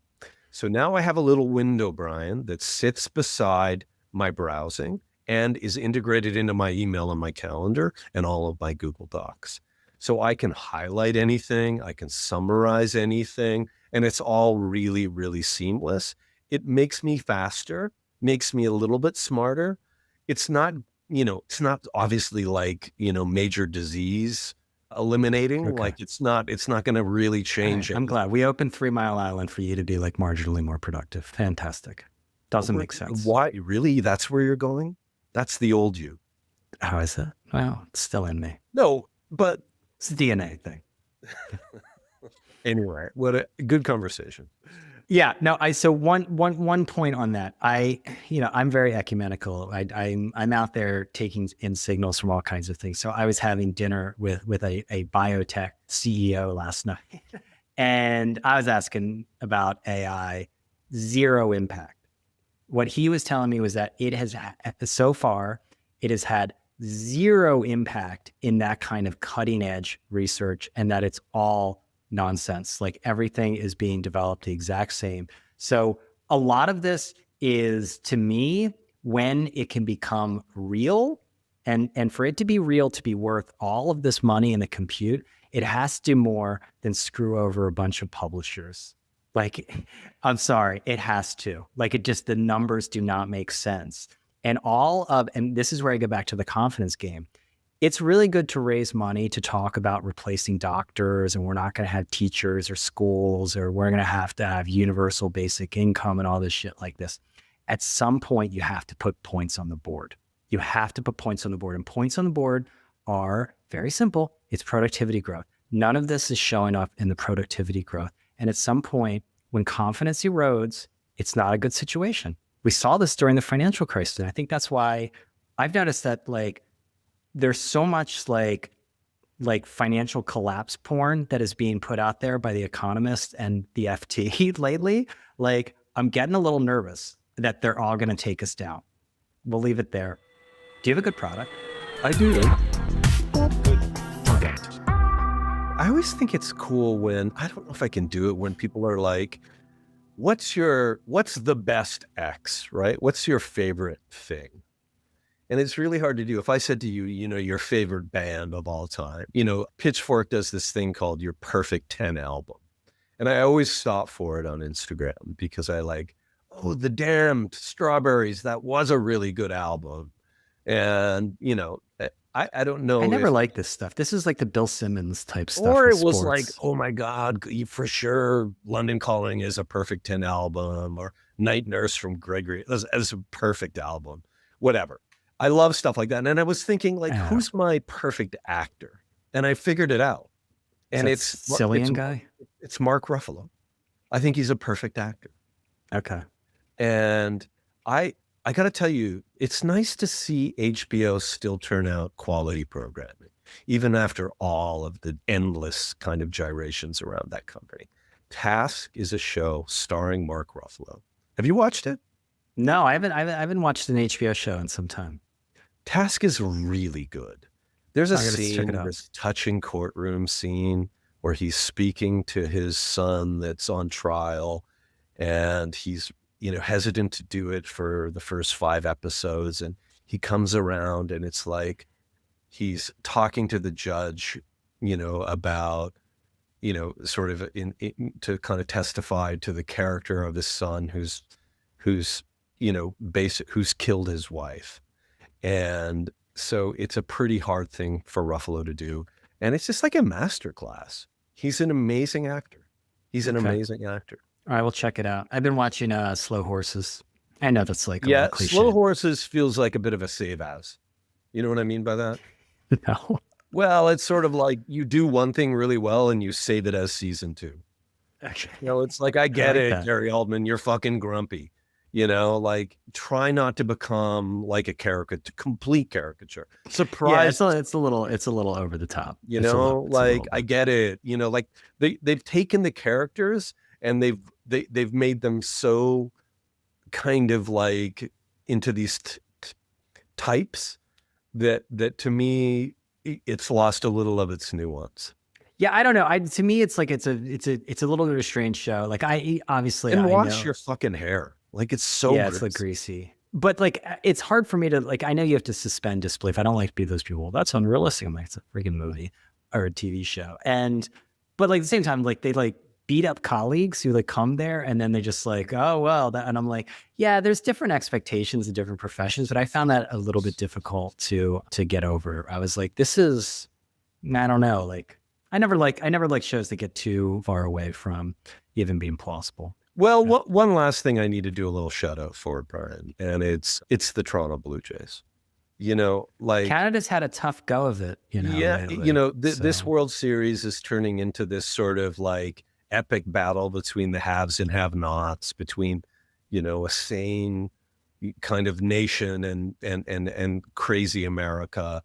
So now I have a little window, Brian, that sits beside my browsing and is integrated into my email and my calendar and all of my Google Docs. So I can highlight anything, I can summarize anything, and it's all really, really seamless. It makes me faster, makes me a little bit smarter. It's not, it's not obviously like, major disease eliminating. Okay. Like it's not going to really change it. I'm glad we opened 3 Mile Island for you to be like marginally more productive. Fantastic. Doesn't make sense. Why? Really? That's where you're going? That's the old you. How is it? Well, it's still in me. No, but it's a DNA thing. Anyway, what a good conversation. Yeah, no, so one point on that. I'm very ecumenical. I'm out there taking in signals from all kinds of things. So I was having dinner with a biotech CEO last night, and I was asking about AI, zero impact. What he was telling me was that it has had zero impact in that kind of cutting edge research, and that it's all nonsense. Like everything is being developed the exact same. So a lot of this is, to me, when it can become real, and for it to be real, to be worth all of this money in the compute, it has to do more than screw over a bunch of publishers. Like, I'm sorry, it has to. Like, the numbers do not make sense. And this is where I go back to the confidence game. It's really good to raise money to talk about replacing doctors, and we're not going to have teachers or schools, or we're going to have universal basic income and all this shit like this. At some point, you have to put points on the board. You have to put points on the board, and points on the board are very simple. It's productivity growth. None of this is showing up in the productivity growth. And at some point, when confidence erodes, it's not a good situation. We saw this during the financial crisis. And I think that's why I've noticed that there's so much like financial collapse porn that is being put out there by The Economist and the FT lately. Like, I'm getting a little nervous that they're all going to take us down. We'll leave it there. Do you have a good product? I do. I always think it's cool when, I don't know if I can do it, when people are like, what's the best X, right? What's your favorite thing? And it's really hard to do. If I said to you, your favorite band of all time, Pitchfork does this thing called your perfect 10 album. And I always stop for it on Instagram because I like, The Damned, Strawberries, that was a really good album. And, I don't know. I never liked this stuff. This is like the Bill Simmons type stuff. Or it was like, oh my God, for sure, London Calling is a perfect 10 album, or Night Nurse from Gregory is a perfect album, whatever. I love stuff like that. And I was thinking, who's my perfect actor? And I figured it out. And it's Cillian guy? It's Mark Ruffalo. I think he's a perfect actor. Okay. And I got to tell you, it's nice to see HBO still turn out quality programming, even after all of the endless kind of gyrations around that company. Task is a show starring Mark Ruffalo. Have you watched it? No, I haven't watched an HBO show in some time. Task is really good. There's this touching courtroom scene where he's speaking to his son that's on trial, and he's hesitant to do it for the first 5 episodes. And he comes around and it's like, he's talking to the judge, about, sort of to kind of testify to the character of his son who's who's killed his wife. And so it's a pretty hard thing for Ruffalo to do. And it's just like a masterclass. He's an amazing actor. He's an amazing actor. All right, we'll check it out. I've been watching Slow Horses. I know that's like a little cliche. Slow Horses feels like a bit of a save as. You know what I mean by that? No. Well, it's sort of like you do one thing really well and you save it as season 2. Okay. It's like, I get it, that. Gary Oldman, you're fucking grumpy. Like try not to become like a complete caricature. Surprise. Yeah, it's a little over the top. I get it. Like they've taken the characters and they've made them so kind of like into these types that to me it's lost a little of its nuance. Yeah, I don't know. To me, it's like it's a little bit of a strange show. Like wash your fucking hair. Like it's so it's like greasy. But like it's hard for me to like. I know you have to suspend disbelief. I don't like to be those people. That's unrealistic. I'm like, it's a freaking movie or a TV show. But like at the same time, like they like beat up colleagues who like come there and then they just like, oh well. And I'm like, yeah, there's different expectations in different professions, but I found that a little bit difficult to get over. I was like, this is, I don't know, like. I never like shows that get too far away from even being plausible. Well, one last thing I need to do a little shout out for, Brian, and it's the Toronto Blue Jays. Like Canada's had a tough go of it. Lately, this World Series is turning into this sort of like epic battle between the haves and have-nots, between a sane kind of nation and crazy America.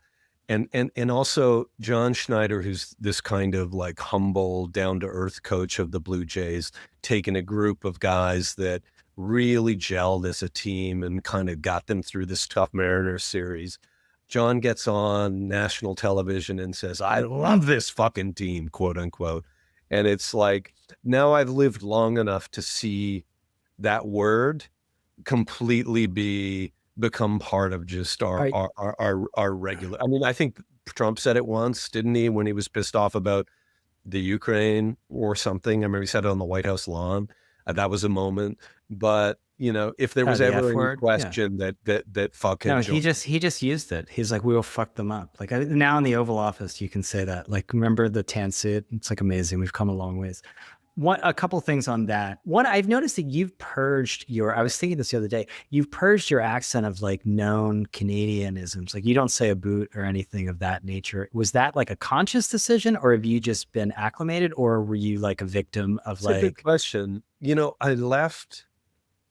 And also John Schneider, who's this kind of like humble, down-to-earth coach of the Blue Jays, taking a group of guys that really gelled as a team and kind of got them through this tough Mariners series. John gets on national television and says, I love this fucking team, quote unquote. And it's like, now I've lived long enough to see that word completely become part of just our regular. I mean, I think Trump said it once, didn't he, when he was pissed off about the Ukraine or something? I remember he said it on the White House lawn. That was a moment. But if there was ever any question that fuck him, he just used it. He's like, we will fuck them up. Like now in the Oval Office, you can say that. Like, remember the tan suit? It's like amazing. We've come a long ways. A couple things on that. One, I've noticed that you've purged I was thinking this the other day, you've purged your accent of like known Canadianisms. Like you don't say a boot or anything of that nature. Was that like a conscious decision, or have you just been acclimated, or were you like a victim of That's a good question. I left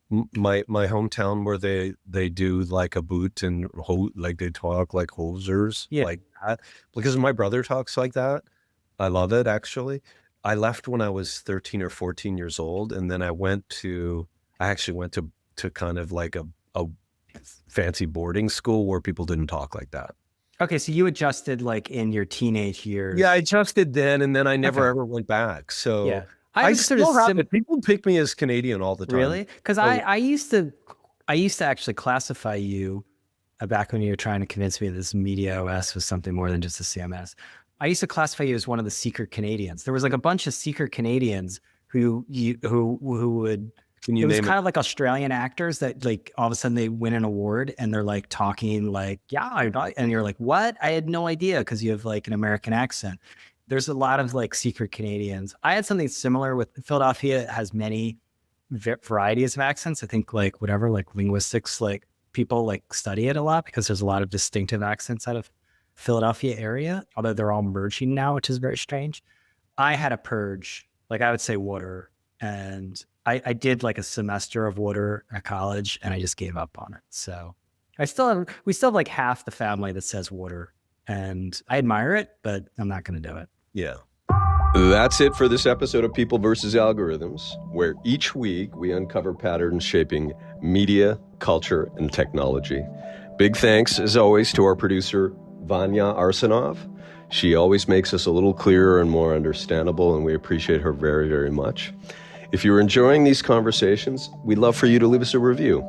my hometown where they do like a boot and like they talk like hosers, like that, because my brother talks like that. I love it, actually. I left when I was 13 or 14 years old. And then I actually went to kind of like a fancy boarding school where people didn't talk like that. Okay. So you adjusted like in your teenage years. Yeah, I adjusted then. And then I never ever went back. So yeah. I still have it. People pick me as Canadian all the time. Really? Because I used to actually classify you back when you were trying to convince me this Media OS was something more than just a CMS. I used to classify you as one of the secret Canadians. There was like a bunch of secret Canadians who would. It was kind of like Australian actors that like all of a sudden they win an award and they're like talking like, and you're like, what? I had no idea, because you have like an American accent. There's a lot of like secret Canadians. I had something similar with Philadelphia. Has many varieties of accents. I think like whatever, like linguistics, like people like study it a lot because there's a lot of distinctive accents out of Philadelphia area, although they're all merging now, which is very strange. I had a purge, like I would say water, and I did like a semester of water at college and I just gave up on it. So we still have like half the family that says water, and I admire it, but I'm not going to do it. Yeah. That's it for this episode of People versus Algorithms, where each week we uncover patterns shaping media, culture, and technology. Big thanks, as always, to our producer, Vanya Arsenov. She always makes us a little clearer and more understandable, and we appreciate her very, very much. If you're enjoying these conversations, we'd love for you to leave us a review.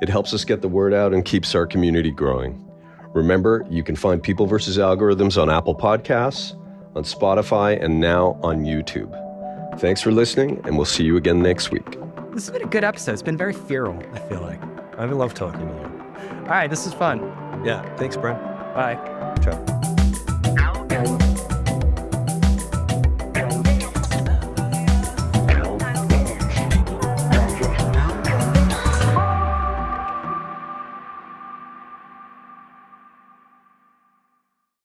It helps us get the word out and keeps our community growing. Remember, you can find People vs. Algorithms on Apple Podcasts, on Spotify, and now on YouTube. Thanks for listening, and we'll see you again next week. This has been a good episode. It's been very feral, I feel like. I love talking to you. All right, this is fun. Yeah, thanks, Brian. Bye. Ciao.